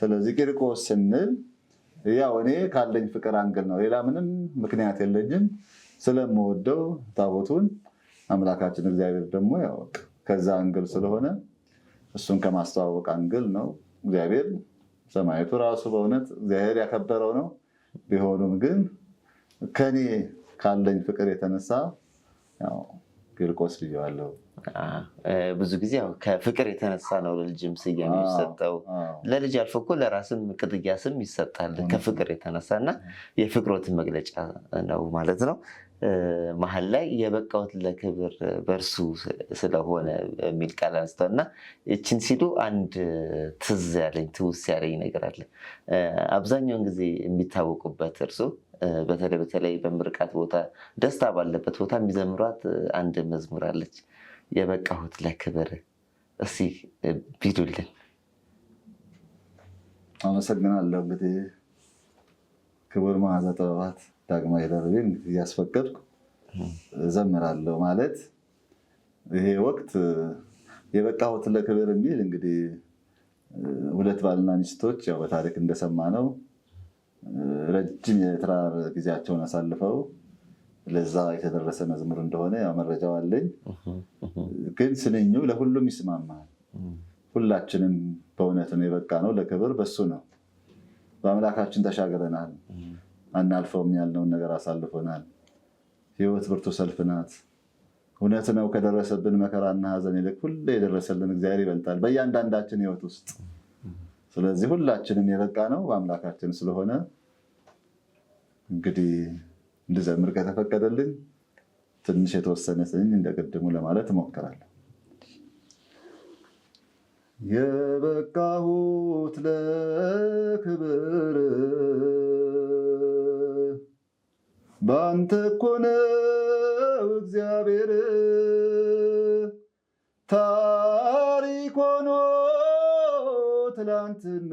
ስለዚህ ቂርቆስ ስንል ያው እኔ ካለኝ ፍቅር አንግል ነው፣ ሌላ ምንም ምክንያት የለኝም። ስለምወደው ታቦቱን አምላካችን እግዚአብሔር ደግሞ ያው ከዛ አንግል ስለሆነ እሱን ከማስተዋወቅ አንግል ነው። እግዚአብሔር ሰማዕቱ ራሱ በእውነት እግዚአብሔር ያከበረው ነው። ቢሆኑም ግን ከኔ ካለኝ ፍቅር የተነሳ ያው ቂርቆስ ብዬዋለሁ። ብዙ ጊዜ ያው ከፍቅር የተነሳ ነው ለልጅም ስያሜ የሚሰጠው። ለልጅ አልፎ እኮ ለራስም ቅጥያ ስም ይሰጣል ከፍቅር የተነሳና የፍቅሮትን መግለጫ ነው ማለት ነው። መሀል ላይ የበቃሁት ለክብር በእርሱ ስለሆነ የሚል ቃል አንስተው እና ይችን ሲሉ አንድ ትዝ ያለኝ ነገር አለ። አብዛኛውን ጊዜ የሚታወቁበት እርሱ በተለይ በምርቃት ቦታ ደስታ ባለበት ቦታ የሚዘምሯት አንድ መዝሙር አለች፣ የበቃሁት ለክብር። እስኪ ቢዱልን። አመሰግናለሁ። እንግዲህ ክቡር መዓዛ ጥበባት ዳግማዊ ደርቤ እያስፈቀድኩ ዘምራለሁ ማለት ይሄ ወቅት የበቃሁት ለክብር የሚል እንግዲህ ሁለት ባልና ሚስቶች ያው በታሪክ እንደሰማነው ረጅም የትዳር ጊዜያቸውን አሳልፈው ለዛ የተደረሰ መዝሙር እንደሆነ ያው መረጃው አለኝ። ግን ስንኙ ለሁሉም ይስማማል። ሁላችንም በእውነት ነው የበቃ ነው ለክብር በሱ ነው። በአምላካችን ተሻግረናል። አናልፈውም ያልነውን ነገር አሳልፎናል። ህይወት ብርቱ ሰልፍ ናት። እውነት ነው ከደረሰብን መከራና ሀዘን ይልቅ ሁሌ የደረሰልን እግዚአብሔር ይበልጣል በእያንዳንዳችን ህይወት ውስጥ። ስለዚህ ሁላችንም የበቃ ነው በአምላካችን ስለሆነ እንግዲህ እንድዘምር ከተፈቀደልኝ ትንሽ የተወሰነ ስንኝ እንደቀድሙ ለማለት እሞክራለሁ። የበቃሁት ለክብር ባንተ እኮ ነው እግዚአብሔር፣ ታሪክ ሆኖ ትላንትና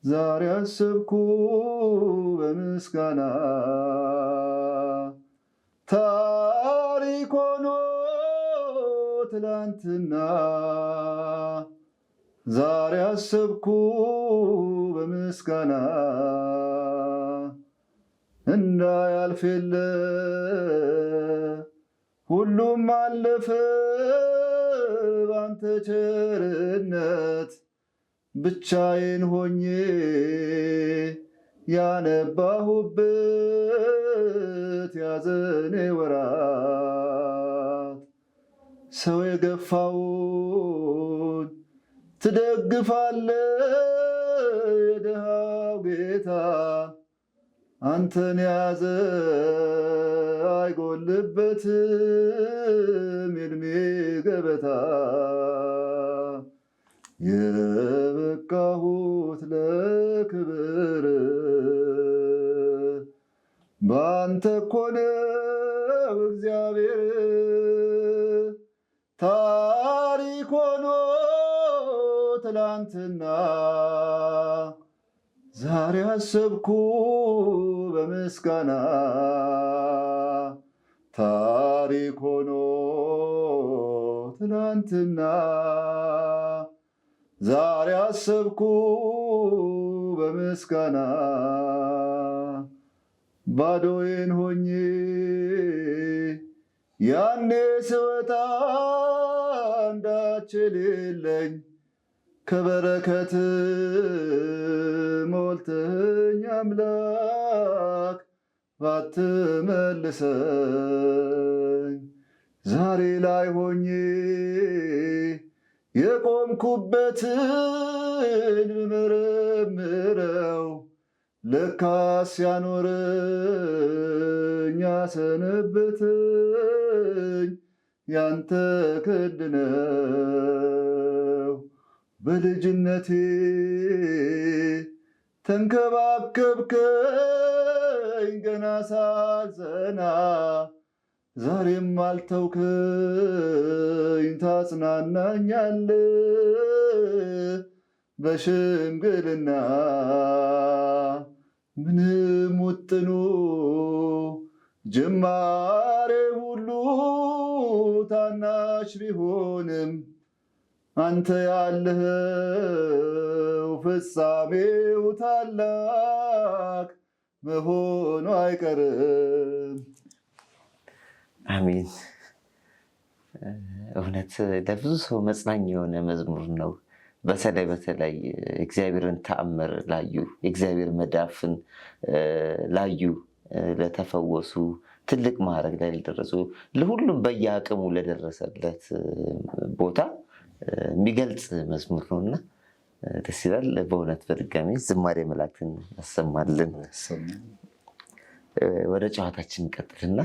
ዛሬ አሰብኩ በምስጋና። ታሪክ ሆኖ ትላንትና ዛሬ አሰብኩ በምስጋና። እንዳያልፍ የለ ሁሉም አለፈ ባንተ ቸርነት፣ ብቻዬን ሆኜ ያነባሁበት ያዘኔ ወራት። ሰው የገፋውን ትደግፋለህ የድሃው ጌታ፣ አንተን ያዘ አይጎልበትም የዕድሜ ገበታ። የበቃሁት ለክብር ባንተ እኮ ነው እግዚአብሔር፣ ታሪክ ሆኖ ትላንትና ዛሬ አሰብኩ በምስጋና። ታሪክ ሆኖ ትላንትና ዛሬ አሰብኩ በምስጋና። ባዶዬን ሆኜ ያኔ ስወጣ አንዳች የሌለኝ፣ ከበረከት ሞልተኝ አምላክ ባትመልሰኝ። ዛሬ ላይ ሆኜ የቆምኩበትን ብመረምረው ለካስ ያኖረኝ ያሰነበተኝ ያንተ ክንድ ነው። በልጅነቴ ተንከባከብከኝ ገና ሳልጸና፣ ዛሬም አልተውከኝ ታጽናናኛለህ በሽምግልና። ምንም ውጥኑ ጅማሬ ሁሉ ታናሽ ቢሆንም አንተ ያለኸው ፍጻሜው ታላቅ መሆኑ አይቀርም። አሜን። እውነት ለብዙ ሰው መጽናኛ የሆነ መዝሙር ነው። በተለይ እግዚአብሔርን ተአምር ላዩ፣ የእግዚአብሔር መዳፍን ላዩ፣ ለተፈወሱ፣ ትልቅ ማዕረግ ላይ ለደረሱ፣ ለሁሉም በየአቅሙ ለደረሰለት ቦታ የሚገልጽ መዝሙር ነው እና ደስ ይላል በእውነት። በድጋሚ ዝማሬ መላእክትን ያሰማልን። ወደ ጨዋታችን እንቀጥልና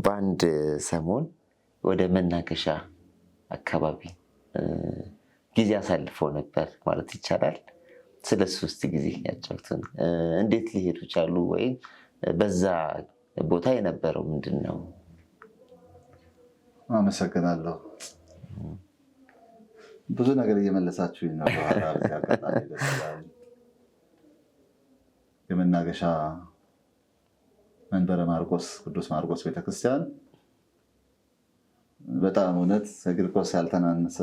በአንድ ሰሞን ወደ መናገሻ አካባቢ ጊዜ አሳልፎ ነበር ማለት ይቻላል። ስለሱ ውስጥ ጊዜ ያጫውቱን። እንዴት ሊሄዱ ቻሉ? ወይም በዛ ቦታ የነበረው ምንድን ነው? አመሰግናለሁ። ብዙ ነገር እየመለሳችሁ ነው። የመናገሻ መንበረ ማርቆስ ቅዱስ ማርቆስ ቤተክርስቲያን በጣም እውነት ከቂርቆስ ያልተናነሰ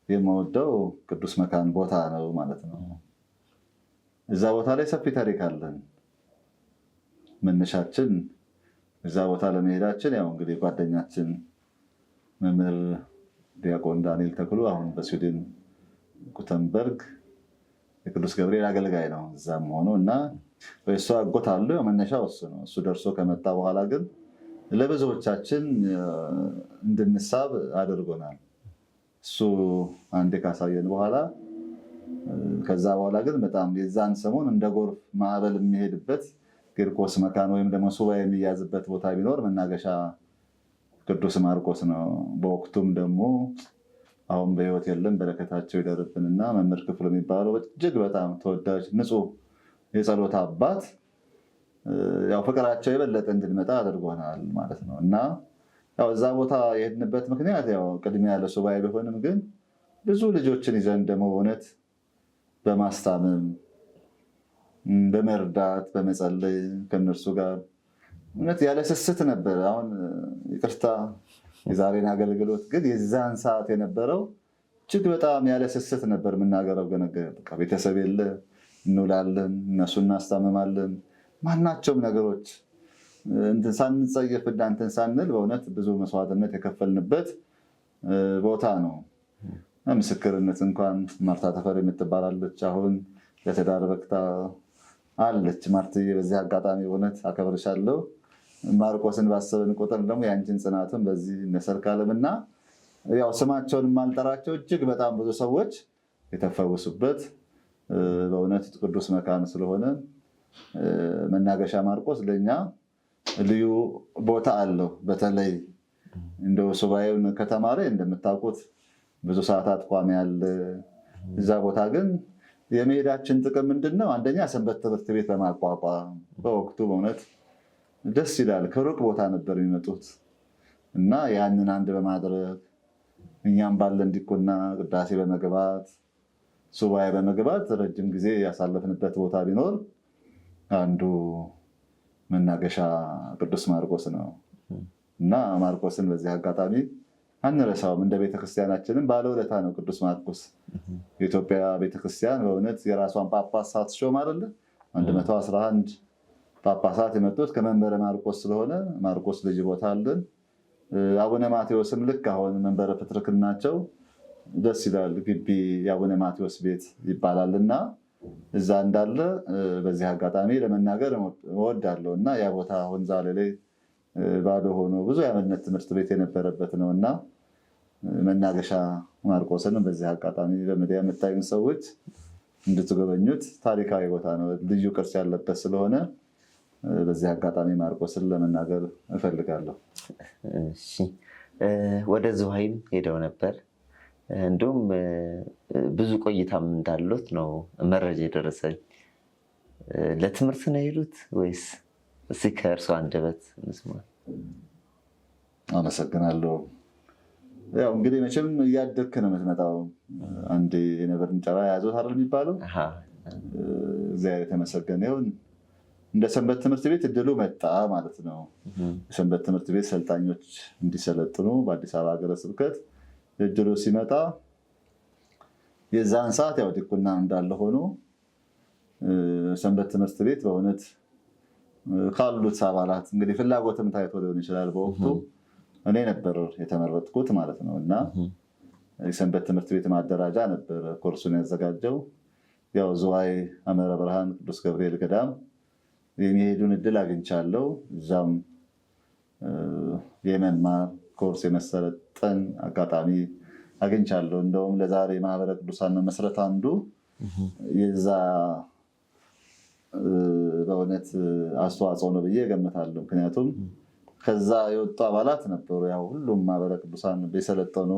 የምወደው ቅዱስ መካን ቦታ ነው ማለት ነው። እዛ ቦታ ላይ ሰፊ ታሪክ አለን። መነሻችን እዛ ቦታ ለመሄዳችን ያው እንግዲህ ጓደኛችን መምህር ዲያቆን ዳንኤል ተክሉ አሁን በስዊድን ጉተንበርግ የቅዱስ ገብርኤል አገልጋይ ነው። እዛም ሆኖ እና እሱ አጎት አለው። መነሻው እሱ ነው። እሱ ደርሶ ከመጣ በኋላ ግን ለብዙዎቻችን እንድንሳብ አድርጎናል። እሱ አንዴ ካሳየን በኋላ ከዛ በኋላ ግን በጣም የዛን ሰሞን እንደ ጎርፍ ማዕበል የሚሄድበት ቂርቆስ መካን ወይም ደግሞ ሱባኤ የሚያዝበት ቦታ ቢኖር መናገሻ ቅዱስ ማርቆስ ነው። በወቅቱም ደግሞ አሁን በሕይወት የለም፣ በረከታቸው ይደርብንና መምህር ክፍሉ የሚባለው እጅግ በጣም ተወዳጅ ንጹሕ የጸሎት አባት ያው ፍቅራቸው የበለጠ እንድንመጣ አድርጎናል ማለት ነው። እና ያው እዛ ቦታ የሄድንበት ምክንያት ያው ቅድሚያ ያለ ሱባኤ ቢሆንም ግን ብዙ ልጆችን ይዘን ደግሞ እውነት በማስታመም በመርዳት በመጸለይ ከእነርሱ ጋር እውነት ያለ ስስት ነበር። አሁን ይቅርታ የዛሬን አገልግሎት ግን የዛን ሰዓት የነበረው እጅግ በጣም ያለ ስስት ነበር የምናገረው። ቤተሰብ የለ፣ እንውላለን፣ እነሱ እናስታምማለን። ማናቸውም ነገሮች ሳንጸየፍ እናንተን ሳንል በእውነት ብዙ መስዋዕትነት የከፈልንበት ቦታ ነው። ምስክርነት እንኳን ማርታ ተፈሪ የምትባላለች አሁን ለትዳር በቅታ አለች። ማርትዬ በዚህ አጋጣሚ እውነት አከብርሻለሁ። ማርቆስን ባሰብን ቁጥር ደግሞ የአንቺን ጽናትን በዚህ እነሰርካለም እና ያው ስማቸውን የማልጠራቸው እጅግ በጣም ብዙ ሰዎች የተፈወሱበት በእውነት ቅዱስ መካን ስለሆነ መናገሻ ማርቆስ ለእኛ ልዩ ቦታ አለው። በተለይ እንደው ሱባኤውን ከተማረ እንደምታውቁት ብዙ ሰዓታት ቋሚ ያለ እዛ ቦታ ግን የመሄዳችን ጥቅም ምንድን ነው? አንደኛ ሰንበት ትምህርት ቤት ለማቋቋም በወቅቱ በእውነት ደስ ይላል። ከሩቅ ቦታ ነበር የሚመጡት እና ያንን አንድ በማድረግ እኛም ባለን ዲቁና ቅዳሴ በመግባት ሱባኤ በመግባት ረጅም ጊዜ ያሳለፍንበት ቦታ ቢኖር አንዱ መናገሻ ቅዱስ ማርቆስ ነው እና ማርቆስን በዚህ አጋጣሚ አንረሳውም። እንደ ቤተክርስቲያናችንም ባለውለታ ነው ቅዱስ ማርቆስ። የኢትዮጵያ ቤተክርስቲያን በእውነት የራሷን ጳጳስ ሳትሾም አይደለ 111 ጳጳሳት የመጡት ከመንበረ ማርቆስ ስለሆነ ማርቆስ ልጅ ቦታ አለን። አቡነ ማቴዎስም ልክ አሁን መንበረ ፕትርክናቸው ደስ ይላል። ግቢ የአቡነ ማቴዎስ ቤት ይባላል እና እዛ እንዳለ በዚህ አጋጣሚ ለመናገር እወዳለሁ እና ያ ቦታ አሁን ዛሬ ላይ ባዶ ሆኖ ብዙ የአብነት ትምህርት ቤት የነበረበት ነው እና መናገሻ ማርቆስን በዚህ አጋጣሚ በሚዲያ የምታዩን ሰዎች እንድትጎበኙት። ታሪካዊ ቦታ ነው፣ ልዩ ቅርስ ያለበት ስለሆነ በዚህ አጋጣሚ ማርቆስን ለመናገር እፈልጋለሁ። ወደ ዝዋይም ሄደው ነበር። እንዲሁም ብዙ ቆይታም እንዳሉት ነው መረጃ የደረሰኝ። ለትምህርት ነው የሄዱት ወይስ? እስኪ ከእርሶ አንደበት እንስማ። አመሰግናለሁ። ያው እንግዲህ መቼም እያደግክ ነው የምትመጣው። አንድ የነብርን ጭራ የያዙት አይደል የሚባለው። እግዚአብሔር የተመሰገነ ይሁን። እንደ ሰንበት ትምህርት ቤት እድሉ መጣ ማለት ነው። የሰንበት ትምህርት ቤት ሰልጣኞች እንዲሰለጥኑ በአዲስ አበባ ሀገረ ስብከት እድሉ ሲመጣ የዛን ሰዓት ያው ዲቁና እንዳለ ሆኖ ሰንበት ትምህርት ቤት በእውነት ካሉት አባላት እንግዲህ ፍላጎትም ታይቶ ሊሆን ይችላል። በወቅቱ እኔ ነበር የተመረጥኩት ማለት ነው እና የሰንበት ትምህርት ቤት ማደራጃ ነበር ኮርሱን ያዘጋጀው። ያው ዝዋይ ሐመረ ብርሃን ቅዱስ ገብርኤል ገዳም የሚሄዱን እድል አግኝቻለሁ። እዛም የመማር ኮርስ የመሰለጠን አጋጣሚ አግኝቻለሁ። እንደውም ለዛሬ ማህበረ ቅዱሳን መስረት አንዱ የዛ በእውነት አስተዋጽኦ ነው ብዬ እገምታለሁ። ምክንያቱም ከዛ የወጡ አባላት ነበሩ። ያው ሁሉም ማህበረ ቅዱሳን የሰለጠኑ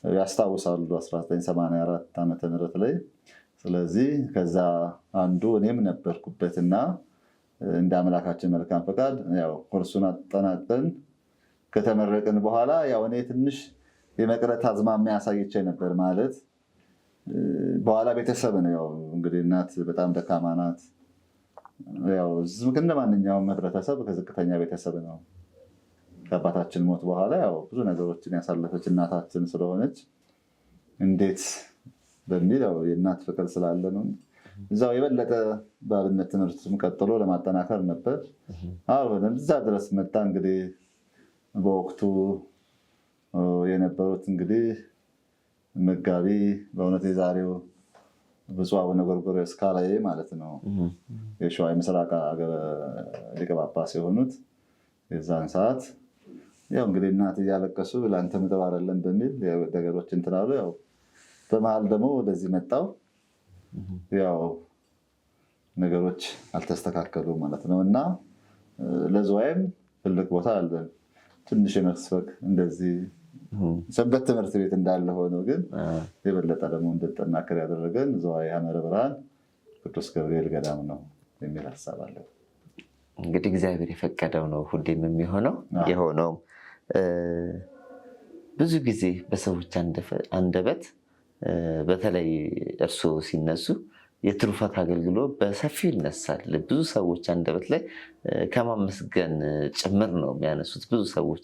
ያስታውሳሉ 1984 ዓመተ ምህረት ላይ። ስለዚህ ከዛ አንዱ እኔም ነበርኩበትና እንደ አምላካችን መልካም ፈቃድ ያው ኮርሱን አጠናቀን ከተመረቅን በኋላ ያው እኔ ትንሽ የመቅረት አዝማሚያ አሳይቼ ነበር። ማለት በኋላ ቤተሰብ ነው ያው እንግዲህ እናት በጣም ደካማ ናት። ያው እንደ ማንኛውም ህብረተሰብ ከዝቅተኛ ቤተሰብ ነው። ከአባታችን ሞት በኋላ ያው ብዙ ነገሮችን ያሳለፈች እናታችን ስለሆነች እንዴት በሚል ያው የእናት ፍቅር ስላለ ነው። እዛው የበለጠ በአብነት ትምህርትም ቀጥሎ ለማጠናከር ነበር። አሁን እዛ ድረስ መጣ። እንግዲህ በወቅቱ የነበሩት እንግዲህ መጋቢ በእውነት የዛሬው ብፁዕ አቡነ ጎርጎርዮስ ካላዬ ማለት ነው የሸዋ የምስራቅ ሊቀ ጳጳስ የሆኑት የዛን ሰዓት ያው እንግዲህ እናት እያለቀሱ ለአንተ ምጥብ አይደለም በሚል ነገሮች እንትን አሉ። ያው በመሀል ደግሞ ወደዚህ መጣው። ያው ነገሮች አልተስተካከሉ ማለት ነው እና ለዝዋይም ትልቅ ቦታ አለን። ትንሽ የመስበክ እንደዚህ ሰንበት ትምህርት ቤት እንዳለ ሆነው ግን የበለጠ ደግሞ እንድጠናከር ያደረገን ዝዋይ ሐመረ ብርሃን ቅዱስ ገብርኤል ገዳም ነው የሚል ሀሳብ አለ። እንግዲህ እግዚአብሔር የፈቀደው ነው ሁሌም የሚሆነው የሆነው። ብዙ ጊዜ በሰዎች አንደበት በተለይ እርስዎ ሲነሱ የትሩፋት አገልግሎት በሰፊው ይነሳል። ብዙ ሰዎች አንደበት ላይ ከማመስገን ጭምር ነው የሚያነሱት። ብዙ ሰዎች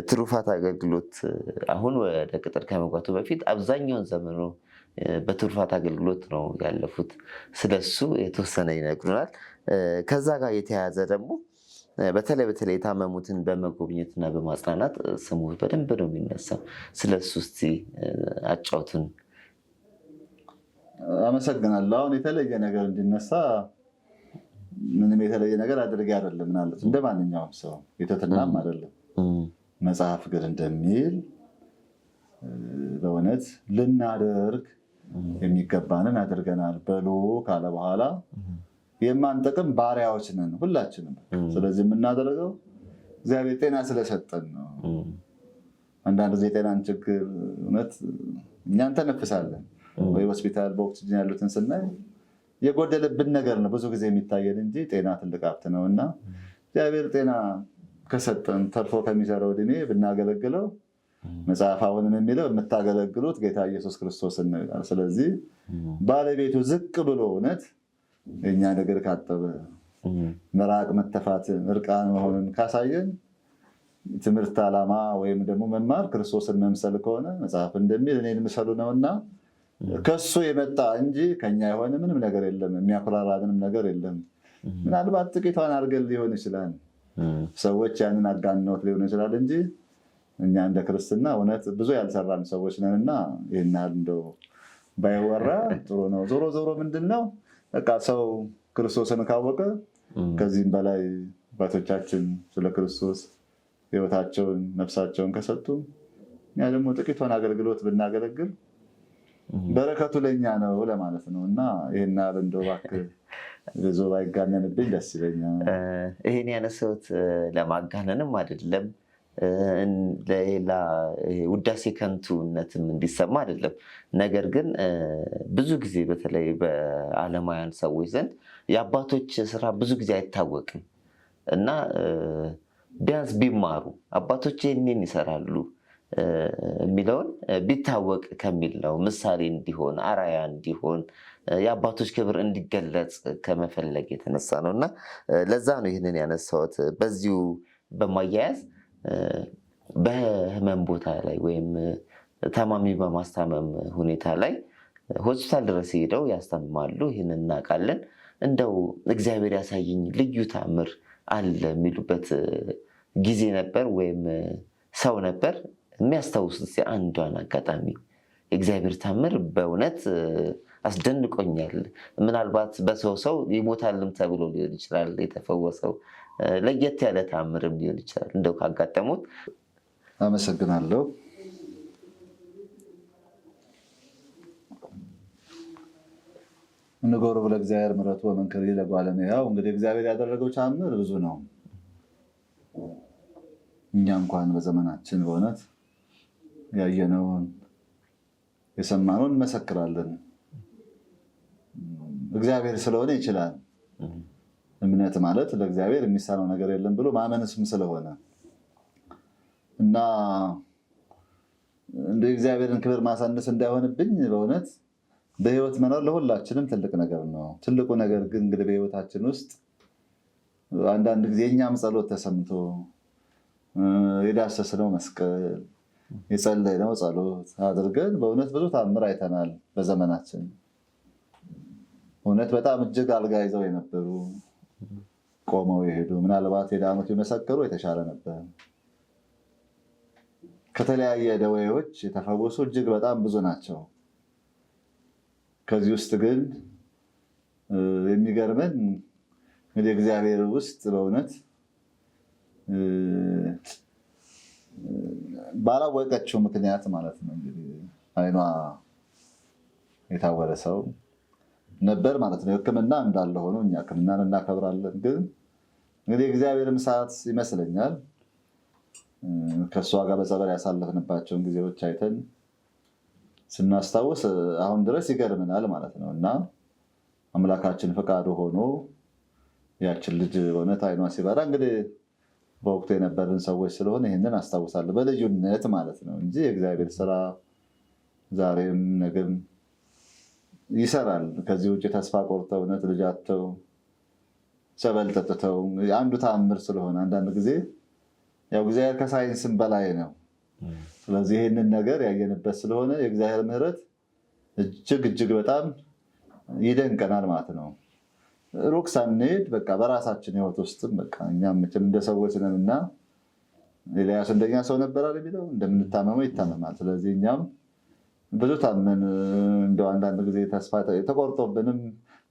ትሩፋት አገልግሎት አሁን ወደ ቅጥር ከመግባቱ በፊት አብዛኛውን ዘመኑ በትሩፋት አገልግሎት ነው ያለፉት። ስለሱ የተወሰነ ይነግሩናል። ከዛ ጋር የተያያዘ ደግሞ በተለይ የታመሙትን በመጎብኘትና በማጽናናት ስሙ በደንብ ነው የሚነሳው። ስለሱ እስቲ አጫውቱን። አመሰግናለሁ። አሁን የተለየ ነገር እንዲነሳ ምንም የተለየ ነገር አድርጌ አይደለም ማለት እንደ ማንኛውም ሰው የትህትናም አይደለም። መጽሐፍ ግን እንደሚል በእውነት ልናደርግ የሚገባንን አድርገናል በሉ ካለ በኋላ የማንጠቅም ባሪያዎች ነን ሁላችንም። ስለዚህ የምናደርገው እግዚአብሔር ጤና ስለሰጠን ነው። አንዳንድ ጊዜ የጤናን ችግር እውነት እኛን ተነፍሳለን ወይ ሆስፒታል በኦክሲጅን ያሉትን ስናይ የጎደለብን ነገር ነው ብዙ ጊዜ የሚታየን እንጂ ጤና ትልቅ ሀብት ነው እና እግዚአብሔር ጤና ከሰጠን ተርፎ ከሚሰራው ዕድሜ ብናገለግለው መጽሐፍ አሁንም የሚለው የምታገለግሉት ጌታ ኢየሱስ ክርስቶስን ነው ይላል። ስለዚህ ባለቤቱ ዝቅ ብሎ እውነት የእኛ ነገር ካጠበ መራቅ መተፋት እርቃን መሆኑን ካሳየን ትምህርት ዓላማ ወይም ደግሞ መማር ክርስቶስን መምሰል ከሆነ መጽሐፍ እንደሚል እኔን ምሰሉ ነውና ከሱ የመጣ እንጂ ከኛ የሆነ ምንም ነገር የለም። የሚያኮራራ ምንም ነገር የለም። ምናልባት ጥቂቷን አድርገን ሊሆን ይችላል፣ ሰዎች ያንን አጋንነውት ሊሆን ይችላል እንጂ እኛ እንደ ክርስትና እውነት ብዙ ያልሰራን ሰዎች ነንና ይህን ያህል እንደው ባይወራ ጥሩ ነው። ዞሮ ዞሮ ምንድን ነው በቃ ሰው ክርስቶስን ካወቀ ከዚህም በላይ አባቶቻችን ስለ ክርስቶስ ሕይወታቸውን ነፍሳቸውን ከሰጡ እኛ ደግሞ ጥቂቷን አገልግሎት ብናገለግል በረከቱ ለኛ ነው ለማለት ነው። እና ይሄን ያህል እንደው እባክህ ብዙ ባይጋነንብኝ ደስ ይለኛል። ይሄን ያነሳሁት ለማጋነንም አይደለም፣ ለሌላ ውዳሴ ከንቱነትም እንዲሰማ አይደለም። ነገር ግን ብዙ ጊዜ በተለይ በዓለማውያን ሰዎች ዘንድ የአባቶች ስራ ብዙ ጊዜ አይታወቅም እና ቢያንስ ቢማሩ አባቶች ይህንን ይሰራሉ የሚለውን ቢታወቅ ከሚል ነው። ምሳሌ እንዲሆን፣ አራያ እንዲሆን፣ የአባቶች ክብር እንዲገለጽ ከመፈለግ የተነሳ ነው እና ለዛ ነው ይህንን ያነሳሁት። በዚሁ በማያያዝ በህመም ቦታ ላይ ወይም ታማሚ በማስታመም ሁኔታ ላይ ሆስፒታል ድረስ ሄደው ያስታምማሉ። ይህንን እናውቃለን። እንደው እግዚአብሔር ያሳየኝ ልዩ ታምር አለ የሚሉበት ጊዜ ነበር ወይም ሰው ነበር? የሚያስታውሱት አንዷን አጋጣሚ የእግዚአብሔር ታምር በእውነት አስደንቆኛል። ምናልባት በሰው ይሞታልም ተብሎ ሊሆን ይችላል የተፈወሰው፣ ለየት ያለ ታምርም ሊሆን ይችላል እንደው ካጋጠሙት። አመሰግናለሁ። ንጎሩ ለእግዚአብሔር ምሕረቱ ወመንክር ለጓለመያው። እንግዲህ እግዚአብሔር ያደረገው ታምር ብዙ ነው። እኛ እንኳን በዘመናችን በእውነት ያየነውን የሰማነውን እንመሰክራለን። እግዚአብሔር ስለሆነ ይችላል። እምነት ማለት ለእግዚአብሔር የሚሳነው ነገር የለም ብሎ ማመንስም ስለሆነ እና እንደ እግዚአብሔርን ክብር ማሳነስ እንዳይሆንብኝ በእውነት በህይወት መኖር ለሁላችንም ትልቅ ነገር ነው። ትልቁ ነገር ግን እንግዲህ በህይወታችን ውስጥ አንዳንድ ጊዜ እኛም ጸሎት ተሰምቶ የዳሰስነው መስቀል የጸለይነው ጸሎት አድርገን በእውነት ብዙ ታምር አይተናል በዘመናችን። እውነት በጣም እጅግ አልጋ ይዘው የነበሩ ቆመው የሄዱ ምናልባት የዳኑት የመሰከሩ የተሻለ ነበር። ከተለያየ ደዌዎች የተፈወሱ እጅግ በጣም ብዙ ናቸው። ከዚህ ውስጥ ግን የሚገርመን እንግዲህ እግዚአብሔር ውስጥ በእውነት ባላወቀችው ምክንያት ማለት ነው እንግዲህ አይኗ የታወረ ሰው ነበር ማለት ነው። ሕክምና እንዳለ ሆኖ እኛ ሕክምናን እናከብራለን። ግን እንግዲህ እግዚአብሔርም ሰዓት ይመስለኛል ከእሷ ጋር በጸበል ያሳለፍንባቸውን ጊዜዎች አይተን ስናስታውስ አሁን ድረስ ይገርምናል ማለት ነው። እና አምላካችን ፈቃዱ ሆኖ ያችን ልጅ በእውነት አይኗ ሲበራ እንግዲህ በወቅቱ የነበርን ሰዎች ስለሆነ ይህንን አስታውሳለሁ በልዩነት ማለት ነው እንጂ የእግዚአብሔር ስራ ዛሬም ነገም ይሰራል። ከዚህ ውጭ ተስፋ ቆርጠው እውነት ልጃቸው ጸበል ጠጥተው አንዱ ተአምር ስለሆነ አንዳንድ ጊዜ ያው እግዚአብሔር ከሳይንስም በላይ ነው። ስለዚህ ይህንን ነገር ያየንበት ስለሆነ የእግዚአብሔር ምሕረት እጅግ በጣም ይደንቀናል ማለት ነው። ሩቅ ሳንሄድ በቃ በራሳችን ህይወት ውስጥም በቃ እኛም እንደ ሰዎች ነንና ኤልያስ እንደኛ ሰው ነበር የሚለው እንደምንታመመው ይታመማል። ስለዚህ እኛም ብዙ ታመን እንደው አንዳንድ ጊዜ ተስፋ ተቆርጦብንም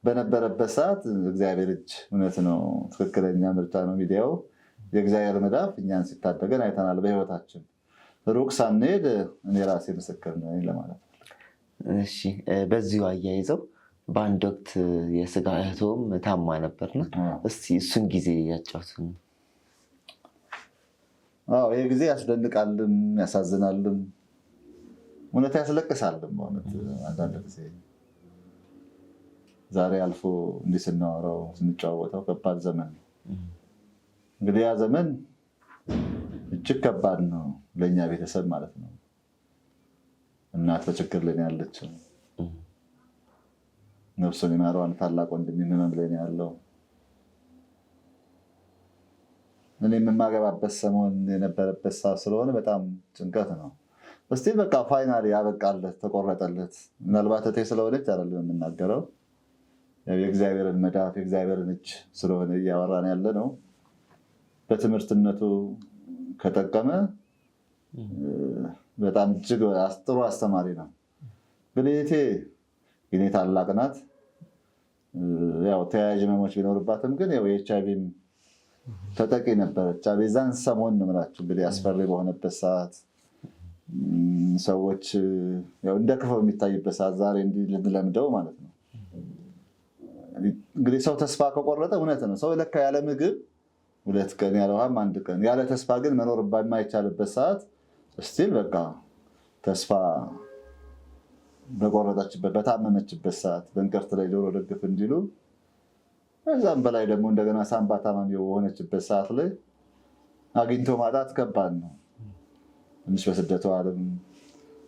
በነበረበት ሰዓት እግዚአብሔር እጅ እውነት ነው ትክክለኛ ምርጫ ነው። ሚዲያው የእግዚአብሔር መዳፍ እኛን ሲታደገን አይተናል በህይወታችን። ሩቅ ሳንሄድ እኔ ራሴ ምስክር ነኝ ለማለት ነው። እሺ፣ በዚሁ አያይዘው በአንድ ወቅት የስጋ እህቶም ታማ ነበርና እስቲ እሱን ጊዜ ያጫውቱን። አዎ፣ ይሄ ጊዜ ያስደንቃልም ያሳዝናልም እውነት ያስለቅሳልም። በእውነት አንዳንድ ጊዜ ዛሬ አልፎ እንዲህ ስናወራው ስንጫወተው ከባድ ዘመን ነው። እንግዲህ ያ ዘመን እጅግ ከባድ ነው ለእኛ ቤተሰብ ማለት ነው። እናት በችግር ላይ ያለችው ነፍሱን ይማረዋን ታላቅ ወንድም ህመም ላይ ያለው እኔም የማገባበት ሰሞን የነበረበት ሰዓት ስለሆነ በጣም ጭንቀት ነው። እስቲ በቃ ፋይናሊ ያበቃለት ተቆረጠለት። ምናልባት እቴ ስለሆነች አይደለም የምናገረው የእግዚአብሔርን መዳፍ የእግዚአብሔርን እጅ ስለሆነ እያወራን ያለ ነው። በትምህርትነቱ ከጠቀመ በጣም እጅግ ጥሩ አስተማሪ ነው። ግን እቴ የኔ ታላቅ ናት። ያው ተያያዥ ህመሞች ቢኖርባትም ግን ያው የኤችአይቪ ተጠቂ ነበረች። የዛን ሰሞን ነው የምላችሁ እንግዲህ አስፈሪ በሆነበት ሰዓት ሰዎች ያው እንደ ክፈው የሚታይበት ሰዓት ዛሬ እንዲህ ልንለምደው ማለት ነው። እንግዲህ ሰው ተስፋ ከቆረጠ እውነት ነው። ሰው ለካ ያለ ምግብ 2 ቀን ያለ ውሃም 1 ቀን ያለ ተስፋ ግን መኖር በማይቻልበት ሰዓት እስቲል በቃ ተስፋ በቆረጠችበት በታመመችበት ሰዓት በእንቅርት ላይ ጆሮ ደግፍ እንዲሉ ከዛም በላይ ደግሞ እንደገና ሳምባ ታማሚ የሆነችበት ሰዓት ላይ አግኝቶ ማጣት ከባድ ነው። ትንሽ በስደቱ ዓለም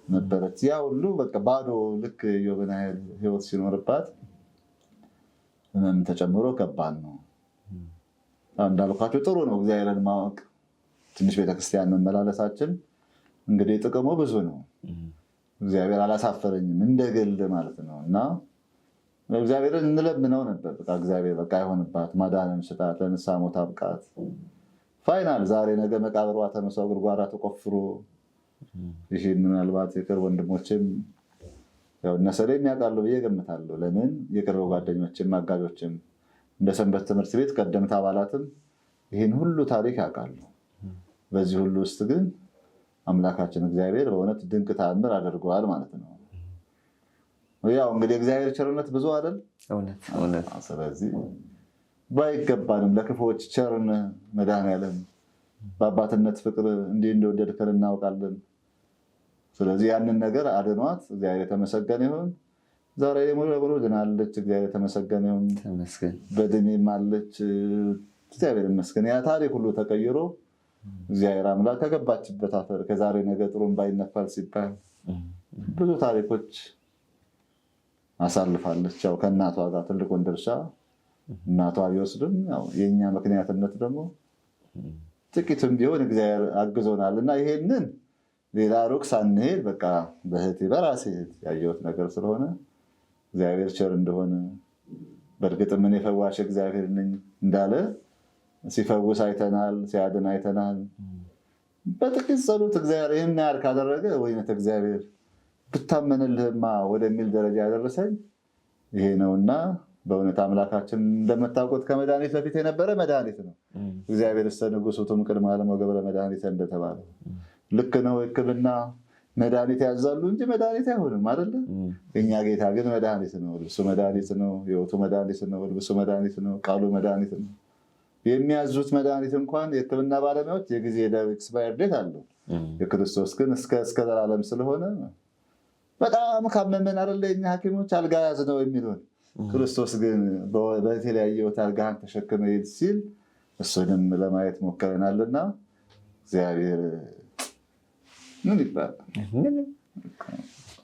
ነበረች። ያ ሁሉ በቃ ባዶ ልክ የሆነ ህይወት ሲኖርባት ህመም ተጨምሮ ከባድ ነው። እንዳልኳቸው ጥሩ ነው እግዚአብሔርን ማወቅ፣ ትንሽ ቤተክርስቲያን መመላለሳችን እንግዲህ ጥቅሙ ብዙ ነው። እግዚአብሔር አላሳፈረኝም እንደግል ማለት ነው እና እግዚአብሔርን እንለምነው ነበር። በቃ እግዚአብሔር በቃ አይሆንባት ማዳንን ስጣት፣ ለንስሐ ሞት አብቃት። ፋይናል ዛሬ ነገ መቃብሯ ተነሷ ጉድጓዷ ተቆፍሮ ይህን ምናልባት የቅርብ ወንድሞችም ያው እነሰለኝ ያውቃሉ ብዬ ገምታለሁ። ለምን የቅርብ ጓደኞችም አጋዦችም እንደ ሰንበት ትምህርት ቤት ቀደምት አባላትም ይህን ሁሉ ታሪክ ያውቃሉ። በዚህ ሁሉ ውስጥ ግን አምላካችን እግዚአብሔር በእውነት ድንቅ ተአምር አድርገዋል ማለት ነው። ያው እንግዲህ እግዚአብሔር ቸርነት ብዙ አይደል? እውነት። ስለዚህ ባይገባንም ለክፉዎች ቸርን መድኃኔዓለም በአባትነት ፍቅር እንዲህ እንደወደድከን እናውቃለን። ስለዚህ ያንን ነገር አድኗት እግዚአብሔር የተመሰገነ ይሁን። ዛሬ ሙሉ ለሙሉ ድናለች። እግዚአብሔር የተመሰገነ ይሁን። በድሜም አለች። እግዚአብሔር ይመስገን። ያ ታሪክ ሁሉ ተቀይሮ እግዚአብሔር አምላክ ከገባችበት አፈር ከዛሬ ነገ ጥሩም ባይነፋል ሲባል ብዙ ታሪኮች አሳልፋለች። ያው ከእናቷ ጋር ትልቁን ድርሻ እናቷ ቢወስድም ያው የኛ ምክንያትነት ደግሞ ጥቂትም ቢሆን እግዚአብሔር አግዞናል እና ይሄንን ሌላ ሩቅ ሳንሄድ በቃ በእህቴ በራሴ ያየሁት ነገር ስለሆነ እግዚአብሔር ቸር እንደሆነ በእርግጥም እኔ ፈዋሽ እግዚአብሔር ነኝ እንዳለ ሲፈውስ አይተናል፣ ሲያድን አይተናል። በጥቂት ጸሎት እግዚአብሔር ይህን ያህል ካደረገ ወይነት እግዚአብሔር ብታመንልህማ ወደሚል ደረጃ ያደረሰኝ ይሄ ነውና በእውነት አምላካችን እንደምታውቁት ከመድኃኒት በፊት የነበረ መድኃኒት ነው። እግዚአብሔር እስተ ንጉሥ ውእቱ እምቅድመ ዓለም ወገብረ መድኃኒት እንደተባለ ልክ ነው። ሕክምና መድኃኒት ያዛሉ እንጂ መድኃኒት አይሆንም አይደለ? እኛ ጌታ ግን መድኃኒት ነው። ልብሱ መድኃኒት ነው። ሕይወቱ መድኃኒት ነው። ልብሱ መድኃኒት ነው። ቃሉ መድኃኒት ነው። የሚያዙት መድኃኒት እንኳን የሕክምና ባለሙያዎች የጊዜ ኤክስፓየር ዴት አለው። የክርስቶስ ግን እስከ ዘላለም ስለሆነ በጣም ካመመን አይደለ የኛ ሐኪሞች አልጋ ያዝ ነው የሚሉን። ክርስቶስ ግን በተለያየ አልጋህን ተሸክመ ሄድ ሲል እሱንም ለማየት ሞክረናልና እግዚአብሔር ምን ይባላል?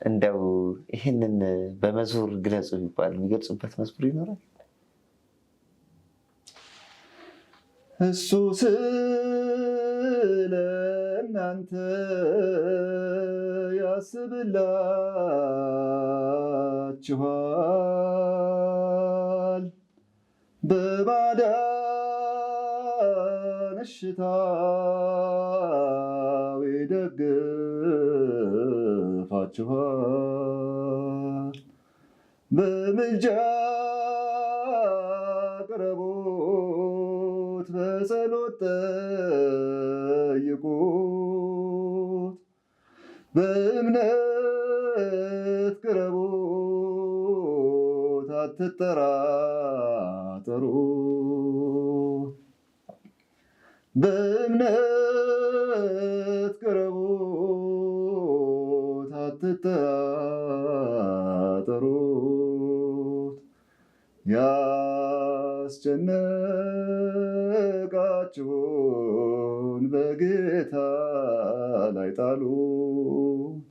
እንደው ይህንን በመዝሙር ግለጹ ይባል የሚገልጹበት መዝሙር ይኖራል? እሱ ስለ እናንተ ያስብላችኋል፣ በማዳን እሽታው ይደግፋችኋል፣ በምልጃ ቅረቡት፣ በጸሎት ጠይቁት፣ በእምነት ቅረቡት፣ አትጠራጠሩ፣ በእምነት ቅረቡት፣ አትጠራጠሩት። ያስጨነቃችሁን በጌታ ላይ ጣሉት፣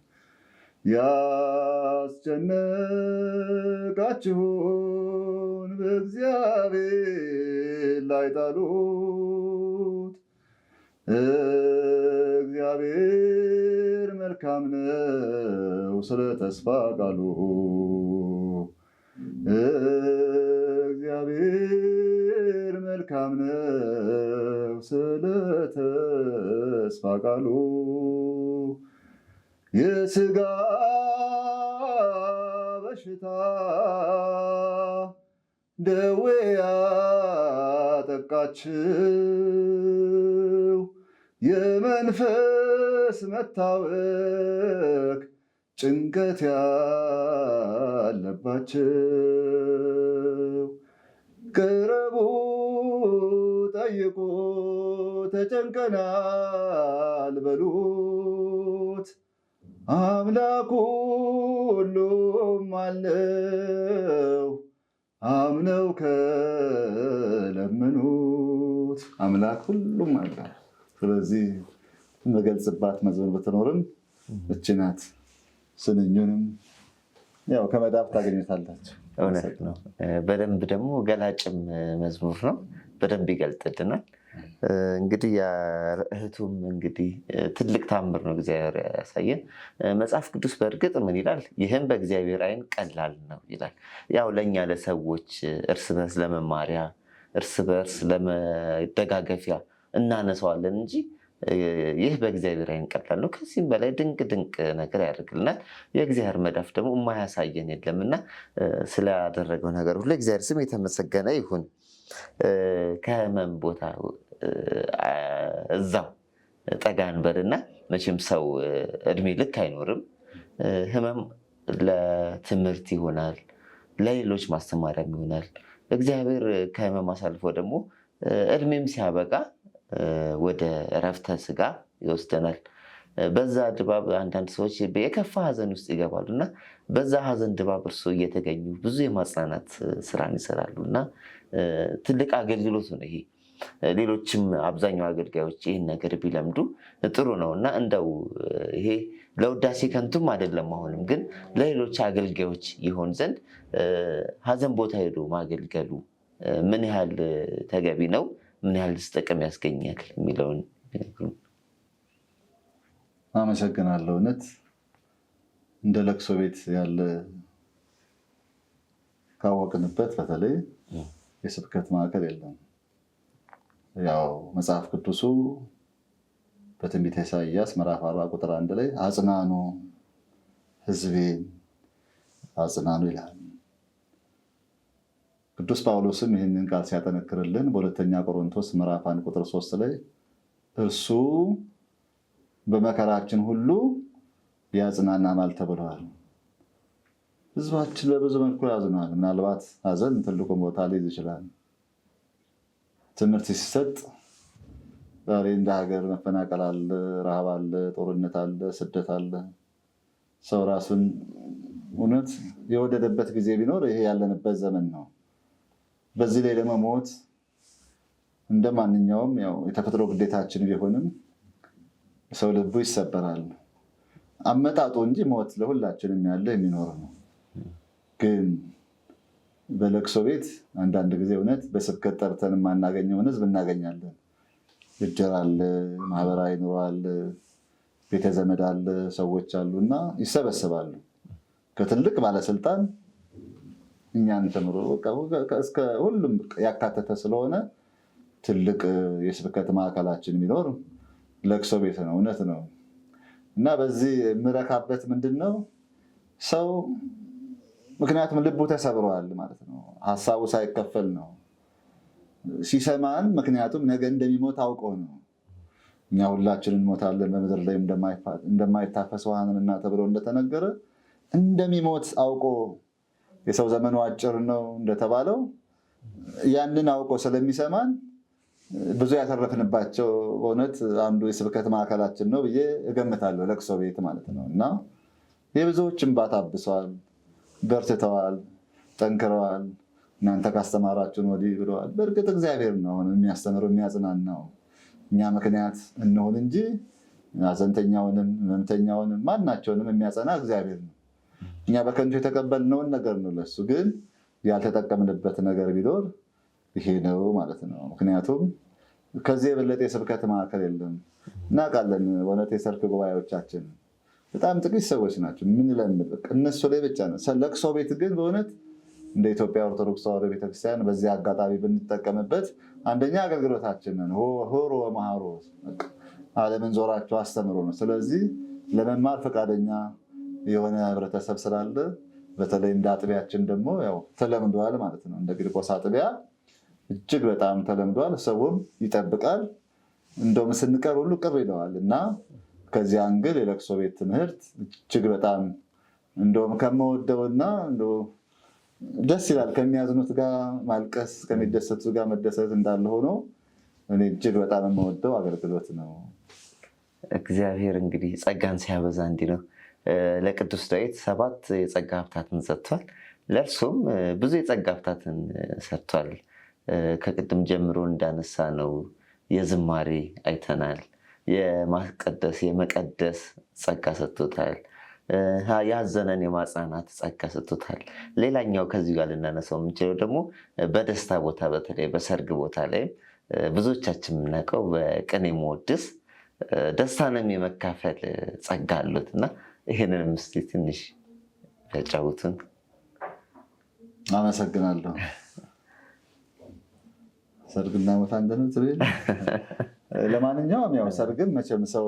ያስጨነቃችሁን በእግዚአብሔር ላይ ጣሉት። እግዚአብሔር መልካም ነው ስለ ተስፋ ቃሉ፣ እግዚአብሔር መልካም ነው ስለ ተስፋ ቃሉ። የሥጋ በሽታ ደዌ ያጠቃችው፣ የመንፈስ መንፈስ መታወክ ጭንቀት ያለባቸው ቅረቡ ጠይቁ ተጨንቀናል በሉት አምላኩ ሁሉም አለው አምነው ከለመኑት አምላክ ሁሉም አለ። ስለዚህ የምገልጽባት መዝሙር ብትኖርም እች ናት። ስንኙንም ያው ከመዳፍ ታገኙታላችሁ። እውነት ነው። በደንብ ደግሞ ገላጭም መዝሙር ነው። በደንብ ይገልጥልናል። እንግዲህ እህቱም እንግዲህ ትልቅ ታምር ነው እግዚአብሔር ያሳየን። መጽሐፍ ቅዱስ በእርግጥ ምን ይላል? ይህም በእግዚአብሔር ዓይን ቀላል ነው ይላል። ያው ለእኛ ለሰዎች እርስ በርስ ለመማሪያ እርስ በርስ ለመደጋገፊያ እናነሳዋለን እንጂ ይህ በእግዚአብሔር ዓይን ቀላል ነው። ከዚህም በላይ ድንቅ ድንቅ ነገር ያደርግልናል። የእግዚአብሔር መዳፍ ደግሞ የማያሳየን የለምና ስላደረገው ነገር ሁሉ እግዚአብሔር ስም የተመሰገነ ይሁን። ከህመም ቦታ እዛው ጠጋ እንበልና መቼም ሰው እድሜ ልክ አይኖርም። ህመም ለትምህርት ይሆናል፣ ለሌሎች ማስተማሪያም ይሆናል። እግዚአብሔር ከህመም አሳልፎ ደግሞ እድሜም ሲያበቃ ወደ እረፍተ ስጋ ይወስደናል። በዛ ድባብ አንዳንድ ሰዎች የከፋ ሀዘን ውስጥ ይገባሉ እና በዛ ሀዘን ድባብ እርሶ እየተገኙ ብዙ የማጽናናት ስራን ይሰራሉ እና ትልቅ አገልግሎት ነው ይሄ። ሌሎችም አብዛኛው አገልጋዮች ይህን ነገር ቢለምዱ ጥሩ ነው እና እንደው ይሄ ለውዳሴ ከንቱም አይደለም። አሁንም ግን ለሌሎች አገልጋዮች ይሆን ዘንድ ሀዘን ቦታ ሄዶ ማገልገሉ ምን ያህል ተገቢ ነው፣ ምን ያህል ጥቅም ያስገኛል የሚለውን ይነግሩን። አመሰግናለሁ። እውነት እንደ ለቅሶ ቤት ያለ ካወቅንበት በተለይ የስብከት ማዕከል የለም። ያው መጽሐፍ ቅዱሱ በትንቢተ ኢሳይያስ ምዕራፍ 40 ቁጥር 1 ላይ አጽናኑ ሕዝቤን አጽናኑ ይላል። ቅዱስ ጳውሎስም ይህንን ቃል ሲያጠነክርልን በሁለተኛ ቆሮንቶስ ምዕራፍ 1 ቁጥር 3 ላይ እርሱ በመከራችን ሁሉ ያጽናናናል ተብሏል። ህዝባችን በብዙ መልኩ ያዝናል። ምናልባት ሀዘን ትልቁን ቦታ ሊይዝ ይችላል። ትምህርት ሲሰጥ ዛሬ እንደ ሀገር መፈናቀል አለ፣ ረሃብ አለ፣ ጦርነት አለ፣ ስደት አለ። ሰው ራሱን እውነት የወደደበት ጊዜ ቢኖር ይሄ ያለንበት ዘመን ነው። በዚህ ላይ ደግሞ ሞት እንደ ማንኛውም ያው የተፈጥሮ ግዴታችን ቢሆንም ሰው ልቡ ይሰበራል። አመጣጡ እንጂ ሞት ለሁላችንም ያለ የሚኖር ነው። ግን በለቅሶ ቤት አንዳንድ ጊዜ እውነት በስብከት ጠርተን የማናገኘውን ህዝብ እናገኛለን። እድር አለ፣ ማህበራዊ ኑሮ አለ፣ ቤተዘመድ አለ፣ ሰዎች አሉ እና ይሰበሰባሉ። ከትልቅ ባለስልጣን እኛን ተምሮ እስከ ሁሉም ያካተተ ስለሆነ ትልቅ የስብከት ማዕከላችን የሚኖር ለቅሶ ቤት ነው። እውነት ነው። እና በዚህ የምረካበት ምንድን ነው? ሰው ምክንያቱም ልቡ ተሰብረዋል ማለት ነው። ሀሳቡ ሳይከፈል ነው ሲሰማን። ምክንያቱም ነገ እንደሚሞት አውቆ ነው። እኛ ሁላችን እንሞታለን፣ በምድር ላይ እንደማይታፈስ ውሃ ነንና ተብሎ እንደተነገረ እንደሚሞት አውቆ የሰው ዘመኑ አጭር ነው እንደተባለው ያንን አውቆ ስለሚሰማን ብዙ ያተረፍንባቸው በእውነት አንዱ የስብከት ማዕከላችን ነው ብዬ እገምታለሁ። ለቅሶ ቤት ማለት ነው እና የብዙዎች እንባ ታብሰዋል፣ በርትተዋል፣ ጠንክረዋል። እናንተ ካስተማራችሁን ወዲህ ብለዋል። በእርግጥ እግዚአብሔር ነው የሚያስተምረው የሚያጽናናው። እኛ ምክንያት እንሆን እንጂ ሐዘንተኛውንም ህመምተኛውንም ማናቸውንም የሚያጸና እግዚአብሔር ነው። እኛ በከንቱ የተቀበልነውን ነገር ነው ለሱ ግን ያልተጠቀምንበት ነገር ቢኖር ይሄ ነው ማለት ነው። ምክንያቱም ከዚህ የበለጠ የስብከት ማዕከል የለም። እናውቃለን። በእውነት የሰርክ ጉባኤዎቻችን በጣም ጥቂት ሰዎች ናቸው። ምን ለምድ እነሱ ላይ ብቻ ነው። ለቅሶ ቤት ግን በእውነት እንደ ኢትዮጵያ ኦርቶዶክስ ተዋሕዶ ቤተክርስቲያን በዚህ አጋጣሚ ብንጠቀምበት አንደኛ አገልግሎታችንን ሆሮ መሃሮ ዓለምን ዞራቸው አስተምሮ ነው። ስለዚህ ለመማር ፈቃደኛ የሆነ ህብረተሰብ ስላለ በተለይ እንደ አጥቢያችን ደግሞ ያው ተለምዷል ማለት ነው። እንደ ቂርቆስ አጥቢያ እጅግ በጣም ተለምዷል። ሰውም ይጠብቃል። እንደውም ስንቀር ሁሉ ቅር ይለዋል እና ከዚህ አንግል የለቅሶ ቤት ትምህርት እጅግ በጣም እንደውም ከመወደውና ደስ ይላል። ከሚያዝኑት ጋር ማልቀስ ከሚደሰቱት ጋር መደሰት እንዳለ ሆኖ እኔ እጅግ በጣም የምወደው አገልግሎት ነው። እግዚአብሔር እንግዲህ ጸጋን ሲያበዛ እንዲህ ነው። ለቅዱስ ዳዊት 7 የጸጋ ሀብታትን ሰጥቷል። ለእርሱም ብዙ የጸጋ ሀብታትን ሰጥቷል። ከቅድም ጀምሮ እንዳነሳ ነው የዝማሬ አይተናል። የማስቀደስ የመቀደስ ጸጋ ሰጥቶታል። ያዘነን የማጽናናት ጸጋ ሰጥቶታል። ሌላኛው ከዚህ ጋር ልናነሳው የምንችለው ደግሞ በደስታ ቦታ በተለይ በሰርግ ቦታ ላይ ብዙዎቻችን የምናውቀው በቅኔ መወድስ ደስታንም የመካፈል ጸጋ አሉት እና ይህንንም እስኪ ትንሽ ያጫውቱን። አመሰግናለሁ። ሰርግና ቦታ እንደምትል ለማንኛውም ያው ሰርግም መቼም ሰው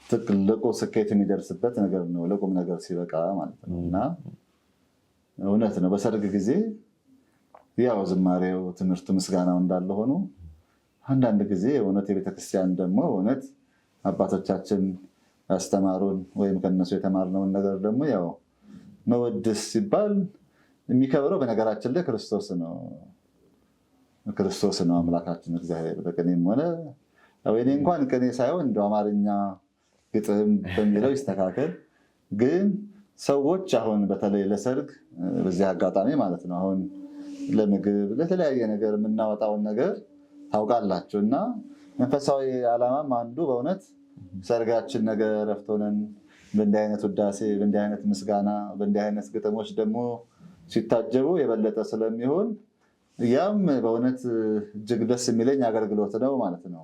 ትልቁ ስኬት የሚደርስበት ነገር ነው፣ ለቁም ነገር ሲበቃ ማለት ነው። እና እውነት ነው በሰርግ ጊዜ ያው ዝማሬው፣ ትምህርቱ፣ ምስጋናው እንዳለ ሆኖ አንዳንድ ጊዜ እውነት የቤተክርስቲያን ደግሞ እውነት አባቶቻችን ያስተማሩን ወይም ከነሱ የተማርነውን ነገር ደግሞ ያው መወድስ ሲባል የሚከብረው በነገራችን ላይ ክርስቶስ ነው አምላካችን እግዚአብሔር። በቅኔም ሆነ እኔ እንኳን ቅኔ ሳይሆን እንደ አማርኛ ግጥም በሚለው ይስተካከል። ግን ሰዎች አሁን በተለይ ለሰርግ በዚህ አጋጣሚ ማለት ነው አሁን ለምግብ ለተለያየ ነገር የምናወጣውን ነገር ታውቃላችሁ። እና መንፈሳዊ ዓላማም አንዱ በእውነት ሰርጋችን ነገ እረፍት ሆነን በእንዲህ አይነት ውዳሴ፣ በእንዲህ አይነት ምስጋና፣ በእንዲህ አይነት ግጥሞች ደግሞ ሲታጀቡ የበለጠ ስለሚሆን ያም በእውነት እጅግ ደስ የሚለኝ አገልግሎት ነው ማለት ነው።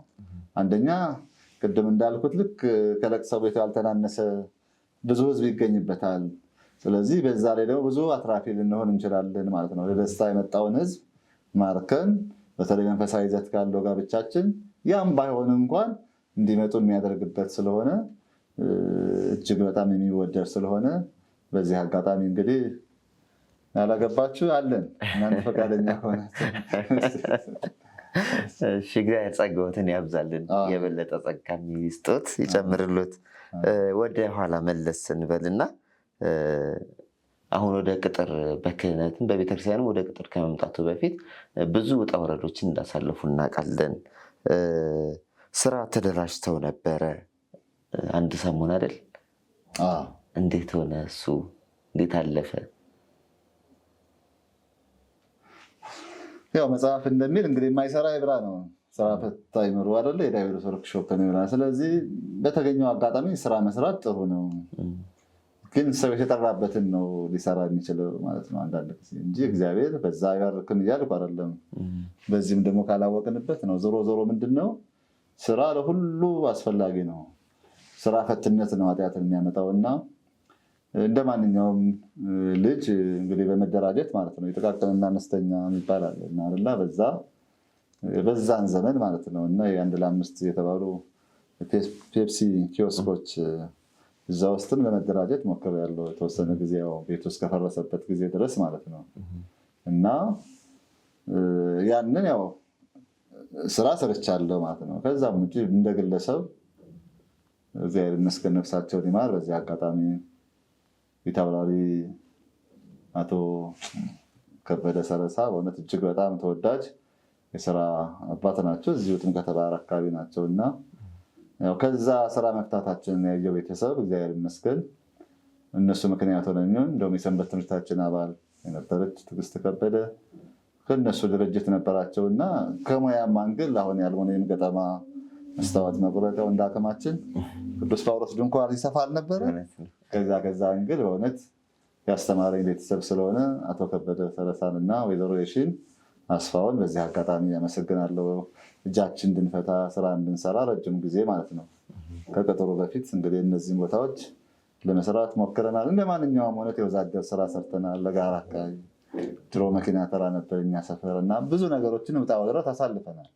አንደኛ ቅድም እንዳልኩት ልክ ከለቅሶ ቤቱ ያልተናነሰ ብዙ ሕዝብ ይገኝበታል። ስለዚህ በዛ ላይ ደግሞ ብዙ አትራፊ ልንሆን እንችላለን ማለት ነው። ለደስታ የመጣውን ሕዝብ ማርከን በተለይ መንፈሳዊ ይዘት ካለው ጋብቻችን ያም ባይሆን እንኳን እንዲመጡ የሚያደርግበት ስለሆነ እጅግ በጣም የሚወደድ ስለሆነ በዚህ አጋጣሚ እንግዲህ ያላገባችሁ አለን እናንተ ፈቃደኛ ሆናችሁ እግዚአብሔር ጸጋዎትን ያብዛልን፣ የበለጠ ጸጋ ይስጦት ይጨምርሎት። ወደ ኋላ መለስ ስንበልና አሁን ወደ ቅጥር በክህነትም በቤተክርስቲያንም ወደ ቅጥር ከመምጣቱ በፊት ብዙ ውጣ ውረዶችን እንዳሳለፉ እናውቃለን። ስራ ተደራጅተው ነበረ አንድ ሰሞን አይደል? እንዴት ሆነ እሱ? እንዴት አለፈ? ያው መጽሐፍ እንደሚል እንግዲህ የማይሰራ ይብላ ነው። ስራ ፈታ ይምሩ አይደለ? የዳይቨርስ ወርክሾፕ ነው ይብላ። ስለዚህ በተገኘው አጋጣሚ ስራ መስራት ጥሩ ነው፣ ግን ሰው የተጠራበትን ነው ሊሰራ የሚችለው ማለት ነው አንዳንድ ጊዜ እንጂ እግዚአብሔር በዛ ይባርክም እያልኩ አይደለም። በዚህም ደግሞ ካላወቅንበት ነው። ዞሮ ዞሮ ምንድነው ስራ ለሁሉ አስፈላጊ ነው። ስራ ፈትነት ነው ኃጢአትን የሚያመጣውና እንደ ማንኛውም ልጅ እንግዲህ በመደራጀት ማለት ነው የጥቃቅንና አነስተኛ ይባላል እና አይደለ? በዛን ዘመን ማለት ነው እና የአንድ ለአምስት የተባሉ ፔፕሲ ኪዮስኮች እዛ ውስጥም ለመደራጀት ሞክሬያለሁ የተወሰነ ጊዜ፣ ያው ቤት ውስጥ ከፈረሰበት ጊዜ ድረስ ማለት ነው። እና ያንን ያው ስራ ሰርቻለሁ ማለት ነው። ከዛም ውጭ እንደ ግለሰብ እግዚአብሔር ይመስገን ነፍሳቸውን ይማር። በዚህ አጋጣሚ ፊታውራሪ አቶ ከበደ ሰረሳ በእውነት እጅግ በጣም ተወዳጅ የስራ አባት ናቸው። እዚሁ ጥምቀተ ባህር አካባቢ ናቸው እና ያው ከዛ ስራ መፍታታችንን ያየው ቤተሰብ እግዚአብሔር ይመስገን እነሱ ምክንያት ሆነን እንደውም የሰንበት ትምህርታችን አባል የነበረች ትዕግስት ከበደ ከእነሱ ድርጅት ነበራቸው እና ከሙያም አንግል አሁን የአልሙኒየም ገጠማ መስታወት መቁረጫው እንዳቅማችን ቅዱስ ጳውሎስ ድንኳን ይሰፋ አልነበረ? ከዛ አንግል በእውነት ያስተማረኝ ቤተሰብ ስለሆነ አቶ ከበደ ሰረሳን እና ወይዘሮ የሺን አስፋውን በዚህ አጋጣሚ ያመሰግናለሁ። እጃችን እንድንፈታ ስራ እንድንሰራ ረጅም ጊዜ ማለት ነው ከቅጥሩ በፊት እንግዲህ እነዚህም ቦታዎች ለመስራት ሞክረናል። እንደ ማንኛውም እውነት የወዛደር ስራ ሰርተናል። ለጋራ አካባቢ ድሮ መኪና ተራ ነበር እኛ ሰፈር እና ብዙ ነገሮችን ውጣ ውረድ አሳልፈናል።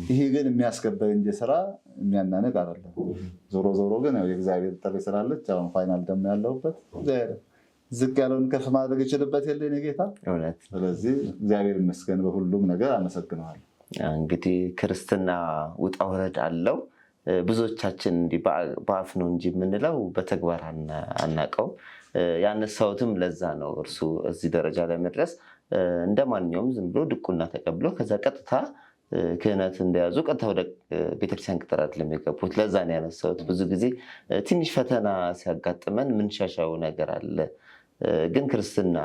ይሄ ግን የሚያስከበር እንጂ ስራ የሚያናንቅ አይደለም። ዞሮ ዞሮ ግን የእግዚአብሔር ጥሪ ስላለች አሁን ፋይናል ደግሞ ያለሁበት ዝቅ ያለውን ከፍ ማድረግ ይችልበት የለ ጌታ። ስለዚህ እግዚአብሔር ይመስገን በሁሉም ነገር አመሰግነዋል። እንግዲህ ክርስትና ውጣ ውረድ አለው። ብዙዎቻችን እንዲህ በአፍ ነው እንጂ የምንለው በተግባር አናውቀው። ያነሳሁትም ለዛ ነው። እርሱ እዚህ ደረጃ ላይ መድረስ እንደ ማንኛውም ዝም ብሎ ድቁና ተቀብሎ ከዛ ቀጥታ ክህነት እንደያዙ ቀጥታ ወደ ቤተክርስቲያን ቅጥር አይደለም የገቡት። ለዛ ነው ያነሳሁት። ብዙ ጊዜ ትንሽ ፈተና ሲያጋጥመን ምንሻሻው ነገር አለ፣ ግን ክርስትና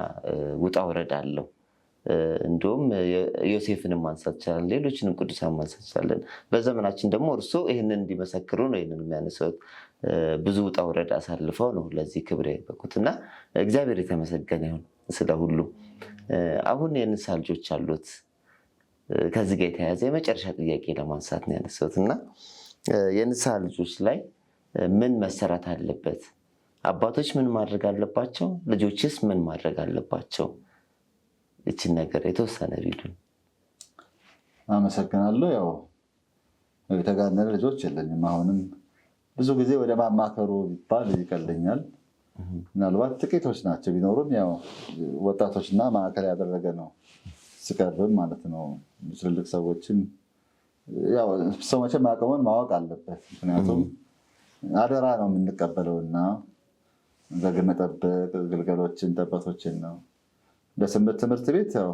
ውጣ ውረድ አለው። እንዲሁም ዮሴፍንም ማንሳት ይቻላል፣ ሌሎችንም ቅዱሳን ማንሳት ይቻላል። በዘመናችን ደግሞ እርሱ ይህንን እንዲመሰክሩ ነው ይህንን የሚያነሳውት። ብዙ ውጣ ውረድ አሳልፈው ነው ለዚህ ክብር የበቁት እና እግዚአብሔር የተመሰገነ ይሁን ስለ ሁሉ። አሁን የንስሐ ልጆች አሉት። ከዚህ ጋር የተያያዘ የመጨረሻ ጥያቄ ለማንሳት ነው ያነሳሁት እና የንስሐ ልጆች ላይ ምን መሰራት አለበት? አባቶች ምን ማድረግ አለባቸው? ልጆችስ ምን ማድረግ አለባቸው? እችን ነገር የተወሰነ ቢሉን። አመሰግናለሁ። ያው የተጋነነ ልጆች የለኝም። አሁንም ብዙ ጊዜ ወደ ማማከሩ ቢባል ይቀለኛል። ምናልባት ጥቂቶች ናቸው ቢኖሩም ያው ወጣቶችና ማዕከል ያደረገ ነው ሲቀርብም ማለት ነው። ትልልቅ ሰዎችን ያው ሰው መቼም አቅሙን ማወቅ አለበት። ምክንያቱም አደራ ነው የምንቀበለውና ዘግ መጠበቅ ግልገሎችን ጠበቶችን ነው። ለሰንበት ትምህርት ቤት ያው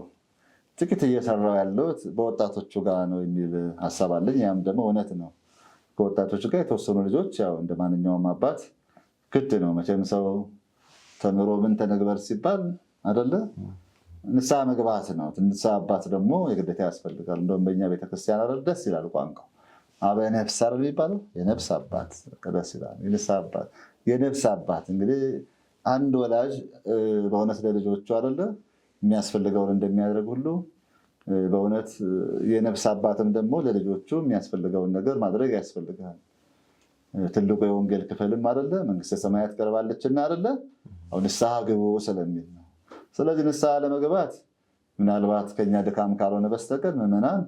ጥቂት እየሰራው ያለሁት በወጣቶቹ ጋር ነው የሚል ሀሳብ አለኝ። ያም ደግሞ እውነት ነው። ከወጣቶቹ ጋር የተወሰኑ ልጆች ያው እንደ ማንኛውም አባት ግድ ነው መቼም ሰው ተምሮ ምን ተነግበር ሲባል አይደለ ንስሐ መግባት ነው። ንስሐ አባት ደግሞ የግዴታ ያስፈልጋል። እንደውም በእኛ ቤተክርስቲያን አይደል ደስ ይላል ቋንቋው አበ ነፍስ አይደል የሚባለው የነፍስ አባት ደስ ይላል። የነፍስ አባት እንግዲህ አንድ ወላጅ በእውነት ለልጆቹ አይደለ የሚያስፈልገውን እንደሚያደርግ ሁሉ በእውነት የነፍስ አባትም ደግሞ ለልጆቹ የሚያስፈልገውን ነገር ማድረግ ያስፈልጋል። ትልቁ የወንጌል ክፍልም አይደለ መንግስተ ሰማያት ቀርባለችና አይደለ አሁን ንስሐ ግቡ ስለሚል ነው። ስለዚህ ንስሐ ለመግባት ምናልባት ከኛ ድካም ካልሆነ በስተቀር ምዕመናን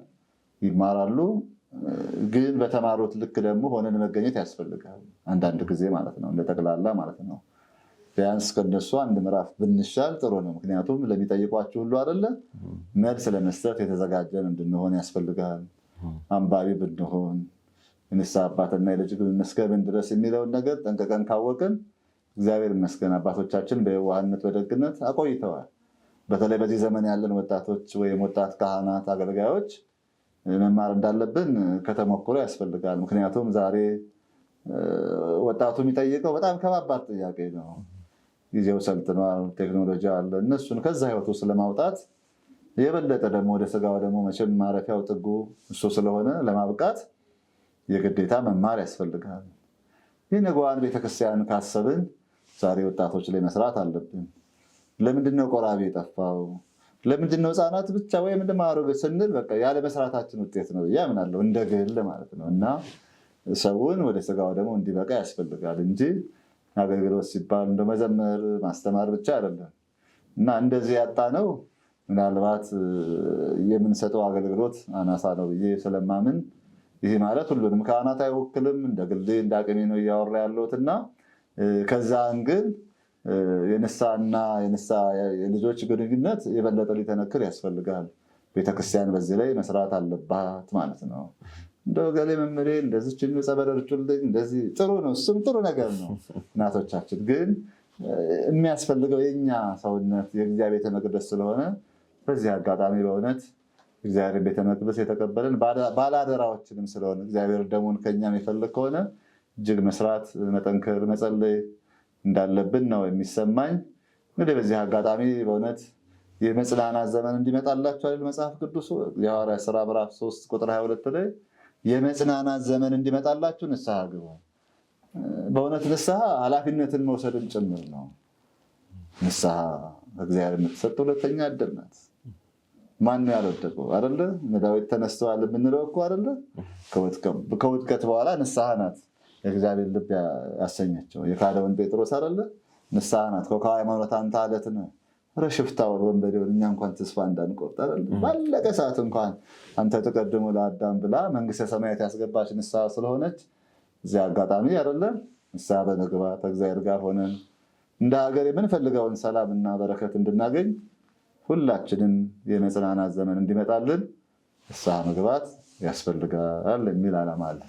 ይማራሉ። ግን በተማሩት ልክ ደግሞ ሆነን መገኘት ያስፈልጋል። አንዳንድ ጊዜ ማለት ነው እንደጠቅላላ ማለት ነው። ቢያንስ ከነሱ አንድ ምዕራፍ ብንሻል ጥሩ ነው። ምክንያቱም ለሚጠይቋችሁ ሁሉ አይደለ መልስ ለመስጠት የተዘጋጀን እንድንሆን ያስፈልጋል። አንባቢ ብንሆን ንስሐ አባትና የልጅ ግንኙነት እስከምን ድረስ የሚለውን ነገር ጠንቅቀን ካወቅን እግዚአብሔር ይመስገን አባቶቻችን በየዋህነት በደግነት አቆይተዋል። በተለይ በዚህ ዘመን ያለን ወጣቶች ወይም ወጣት ካህናት አገልጋዮች መማር እንዳለብን ከተሞክሮ ያስፈልጋል። ምክንያቱም ዛሬ ወጣቱ የሚጠይቀው በጣም ከባባድ ጥያቄ ነው። ጊዜው ሰልጥኗል፣ ቴክኖሎጂ አለ። እነሱን ከዛ ህይወቱ ስለማውጣት የበለጠ ደግሞ ወደ ስጋው ደግሞ መቼም ማረፊያው ጥጉ እሱ ስለሆነ ለማብቃት የግዴታ መማር ያስፈልጋል። ይህ ነገዋን ቤተክርስቲያን ካሰብን ዛሬ ወጣቶች ላይ መስራት አለብን። ለምንድነው ቆራቢ የጠፋው? ለምንድነው ህፃናት ብቻ ወይም እንደማሮግ ስንል በቃ ያለ መስራታችን ውጤት ነው ብዬ አምናለሁ፣ እንደ ግል ማለት ነው። እና ሰውን ወደ ስጋው ደግሞ እንዲበቃ ያስፈልጋል እንጂ አገልግሎት ሲባል እንደ መዘመር ማስተማር ብቻ አይደለም። እና እንደዚህ ያጣ ነው ምናልባት የምንሰጠው አገልግሎት አናሳ ነው ብዬ ስለማምን ይህ ማለት ሁሉንም ካህናት አይወክልም። እንደ ግሌ እንደ አቅሜ ነው እያወራ ያለሁትና ከዛ ግን የንስሐና የልጆች ግንኙነት የበለጠ ሊጠነክር ያስፈልጋል። ቤተክርስቲያን በዚህ ላይ መስራት አለባት ማለት ነው። እንደው ገሌ መምሬ እንደዚች ጸበል ርጩልኝ እንደዚህ ጥሩ ነው፣ እሱም ጥሩ ነገር ነው። እናቶቻችን ግን የሚያስፈልገው የኛ ሰውነት የእግዚአብሔር ቤተ መቅደስ ስለሆነ በዚህ አጋጣሚ በእውነት እግዚአብሔር ቤተ መቅደስ የተቀበልን ባለአደራዎችንም ስለሆነ እግዚአብሔር ደሙን ከኛ የሚፈልግ ከሆነ እጅግ መስራት፣ መጠንከር፣ መጸለይ እንዳለብን ነው የሚሰማኝ። እንግዲህ በዚህ አጋጣሚ በእውነት የመጽናናት ዘመን እንዲመጣላችሁ አይደል መጽሐፍ ቅዱስ የሐዋርያት ሥራ ምዕራፍ 3 ቁጥር 22 ላይ የመጽናናት ዘመን እንዲመጣላችሁ ንስሐ ግቡ። በእውነት ንስሐ ኃላፊነትን መውሰድን ጭምር ነው። ንስሐ እግዚአብሔር የምትሰጥ ሁለተኛ ዕድል ናት። ማን ነው ያልወደቀው አይደለ? ዳዊት ተነስተዋል የምንለው እኮ አይደለ? ከውድቀት በኋላ ንስሐ ናት የእግዚአብሔር ልብ ያሰኘችው። የካደውን ጴጥሮስ አይደለ? ንስሐ ናት። ኮከበ ሃይማኖት አንተ አለት ነህ፣ ረሽፍታውን ወንበዴውን እኛ እንኳን ተስፋ እንዳንቆርጥ አይደለ? ባለቀ ሰዓት እንኳን አንተ ተቀድሞ ለአዳም ብላ መንግስተ ሰማያት ያስገባች ንስሐ ስለሆነች እዚህ አጋጣሚ አይደለ ንስሐ በመግባት እግዚአብሔር ጋር ሆነን እንደ ሀገር የምንፈልገውን ሰላምና በረከት እንድናገኝ ሁላችንም የመጽናናት ዘመን እንዲመጣልን ንስሐ መግባት ያስፈልጋል የሚል ዓላማ አለ።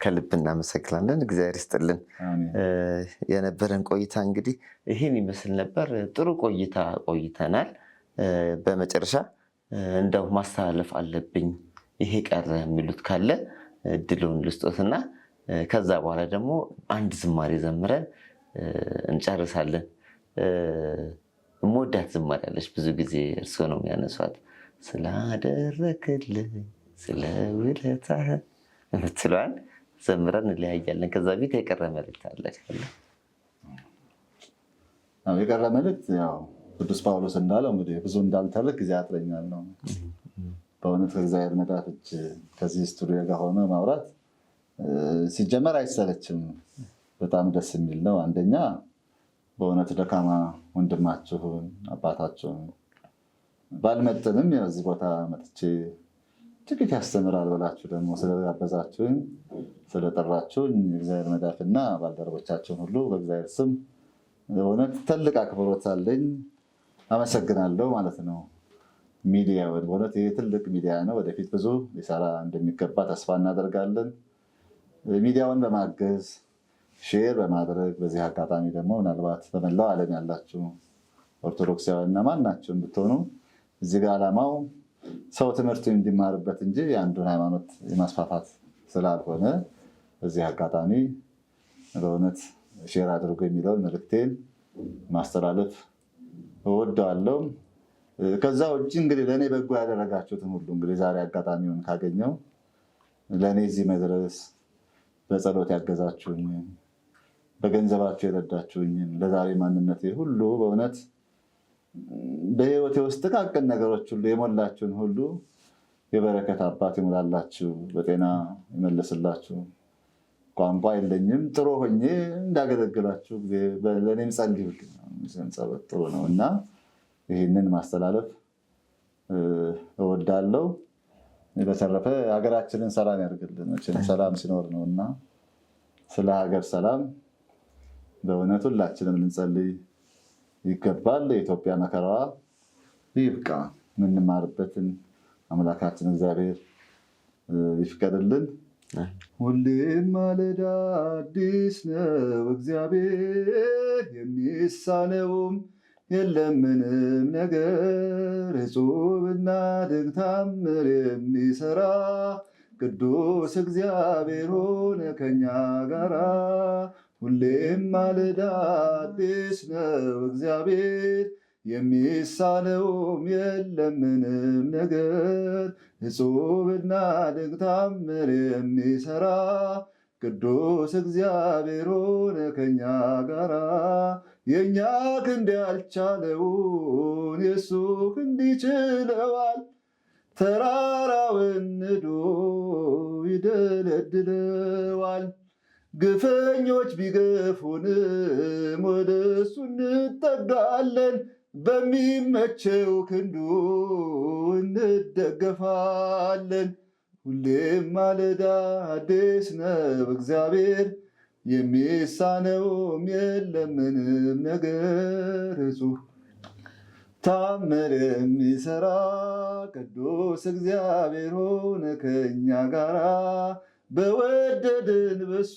ከልብ እናመሰግናለን። እግዚአብሔር ይስጥልን። የነበረን ቆይታ እንግዲህ ይህን ይመስል ነበር። ጥሩ ቆይታ ቆይተናል። በመጨረሻ እንደው ማስተላለፍ አለብኝ ይሄ ቀረ የሚሉት ካለ እድሉን ልስጦትና ከዛ በኋላ ደግሞ አንድ ዝማሬ ዘምረን እንጨርሳለን። የምወዳት ዝማሬ አለች፣ ብዙ ጊዜ እርስዎ ነው የሚያነሷት። ስላደረክልኝ ስለ ውለታህ የምትለዋን ዘምረን እንለያያለን። ከዛ ቤት የቀረ መልእክት አለ? የቀረ መልእክት ያው ቅዱስ ጳውሎስ እንዳለው እንግዲህ ብዙ እንዳልተርክ ጊዜ ያጥረኛል ነው። በእውነት ከእግዚአብሔር መዳፍ እጅ ከዚህ ስቱዲዮ ጋር ሆነ ማውራት ሲጀመር አይሰለችም። በጣም ደስ የሚል ነው። አንደኛ በእውነት ደካማ ወንድማችሁን አባታችሁን ባልመጥንም እዚህ ቦታ መጥቼ ጥቂት ያስተምራል ብላችሁ ደግሞ ስለጋበዛችሁኝ ስለጠራችሁኝ እግዚአብሔር መዳፍና ባልደረቦቻችሁን ሁሉ በእግዚአብሔር ስም በእውነት ትልቅ አክብሮት አለኝ። አመሰግናለሁ ማለት ነው። ሚዲያ በእውነት ይህ ትልቅ ሚዲያ ነው። ወደፊት ብዙ ሊሰራ እንደሚገባ ተስፋ እናደርጋለን። ሚዲያውን በማገዝ ሼር በማድረግ በዚህ አጋጣሚ ደግሞ ምናልባት በመላው ዓለም ያላችሁ ኦርቶዶክሳውያንና ማናችሁም ብትሆኑ እዚህ ጋር ዓላማው ሰው ትምህርት እንዲማርበት እንጂ የአንዱን ሃይማኖት የማስፋፋት ስላልሆነ በዚህ አጋጣሚ በእውነት ሼር አድርጎ የሚለውን መልእክቴን ማስተላለፍ እወደዋለሁ። ከዛ ውጭ እንግዲህ ለእኔ በጎ ያደረጋችሁትን ሁሉ እንግዲህ ዛሬ አጋጣሚውን ካገኘው ለእኔ እዚህ መድረስ በጸሎት ያገዛችሁኝ፣ በገንዘባችሁ የረዳችሁኝ፣ ለዛሬ ማንነቴ ሁሉ በእውነት በህይወቴ ውስጥ ጥቃቅን ነገሮች ሁሉ የሞላችሁን ሁሉ የበረከት አባት ይሙላላችሁ፣ በጤና ይመልስላችሁ። ቋንቋ የለኝም፣ ጥሩ ሆኜ እንዳገለግላችሁ ለእኔም ጸልዩልኝ። ጸሎት ጥሩ ነው እና ይህንን ማስተላለፍ እወዳለሁ። በተረፈ ሀገራችንን ሰላም ያድርግልን። ሰላም ሲኖር ነው እና ስለ ሀገር ሰላም በእውነት ሁላችንም ልንጸልይ ይገባል። የኢትዮጵያ መከራዋ ይብቃ፣ የምንማርበትን አምላካችን እግዚአብሔር ይፍቀድልን። ሁሌም ማለዳ አዲስ ነው እግዚአብሔር፣ የሚሳነውም የለም ምንም ነገር። እጹብና ድንቅ ተአምር የሚሰራ ቅዱስ እግዚአብሔር ሆነ ከኛ ጋራ። ሁሌም ማለዳ አዲስ ነው እግዚአብሔር፣ የሚሳነውም የለም ምንም ነገር። እጹብና ድንቅ ተአምር የሚሰራ ቅዱስ እግዚአብሔር ሆነ ከኛ ጋራ። የእኛ ክንድ ያልቻለውን የእሱ ክንድ ይችለዋል። ተራራውን ንዶ ይደለድለዋል። ግፈኞች ቢገፉንም ወደ እሱ እንጠጋለን። በሚመቸው ክንዱ እንደገፋለን። ሁሌም ማለዳ አዲስ ነው እግዚአብሔር፣ የሚሳነውም የለም ምንም ነገር። እጹብ ተአምር የሚሰራ ቅዱስ እግዚአብሔር ሆነ ከኛ ጋራ። በወደድን በሱ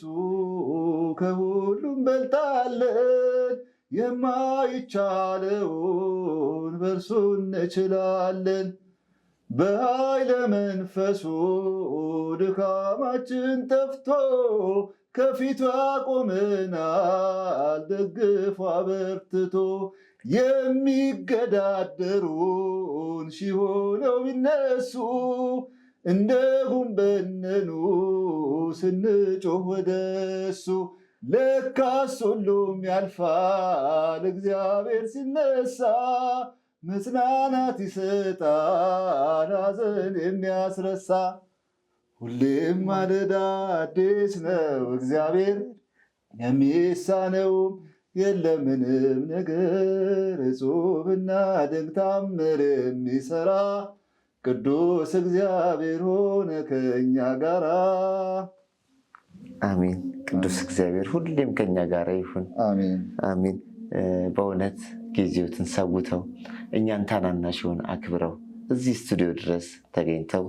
ከሁሉም በልጣለን። የማይቻለውን በእርሱ እንችላለን። በኃይለ መንፈሱ ድካማችን ጠፍቶ ከፊቱ ያቆመናል ደግፎ አበርትቶ። የሚገዳደሩን ሺህ ሆነው ቢነሱ እንደ ጉንበነኑ ስንጮህ ወደሱ። ለካስ ሁሉም ያልፋል እግዚአብሔር ሲነሳ፣ መጽናናት ይሰጣል ሐዘን የሚያስረሳ። ሁሌም ማለዳ አዲስ ነው እግዚአብሔር፣ የሚሳነውም የለም ምንም ነገር። እጹብና ድንቅ ተአምር የሚሰራ ቅዱስ እግዚአብሔር ሆነ ከኛ ጋራ። አሜን። ቅዱስ እግዚአብሔር ሁሌም ከኛ ጋር ይሁን። አሜን። በእውነት ጊዜዎትን ሰውተው እኛን ታናናሽውን አክብረው እዚህ ስቱዲዮ ድረስ ተገኝተው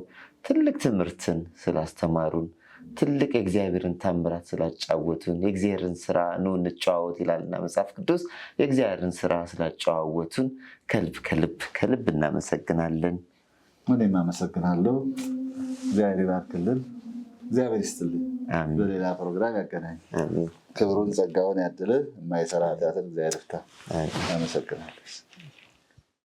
ትልቅ ትምህርትን ስላስተማሩን ትልቅ የእግዚአብሔርን ታምራት ስላጫወቱን የእግዚአብሔርን ስራ ኑ እንጨዋወት ይላልና መጽሐፍ ቅዱስ። የእግዚአብሔርን ስራ ስላጫወቱን ከልብ እናመሰግናለን። እኔም አመሰግናለሁ። እግዚአብሔር ይባርክልን፣ እግዚአብሔር ይስጥልኝ። በሌላ ፕሮግራም ያገናኝ። ክብሩን ጸጋውን ያድልህ። የማይሰራ ኃጢአትን እግዚአብሔር ይፍታ። አመሰግናለሁ።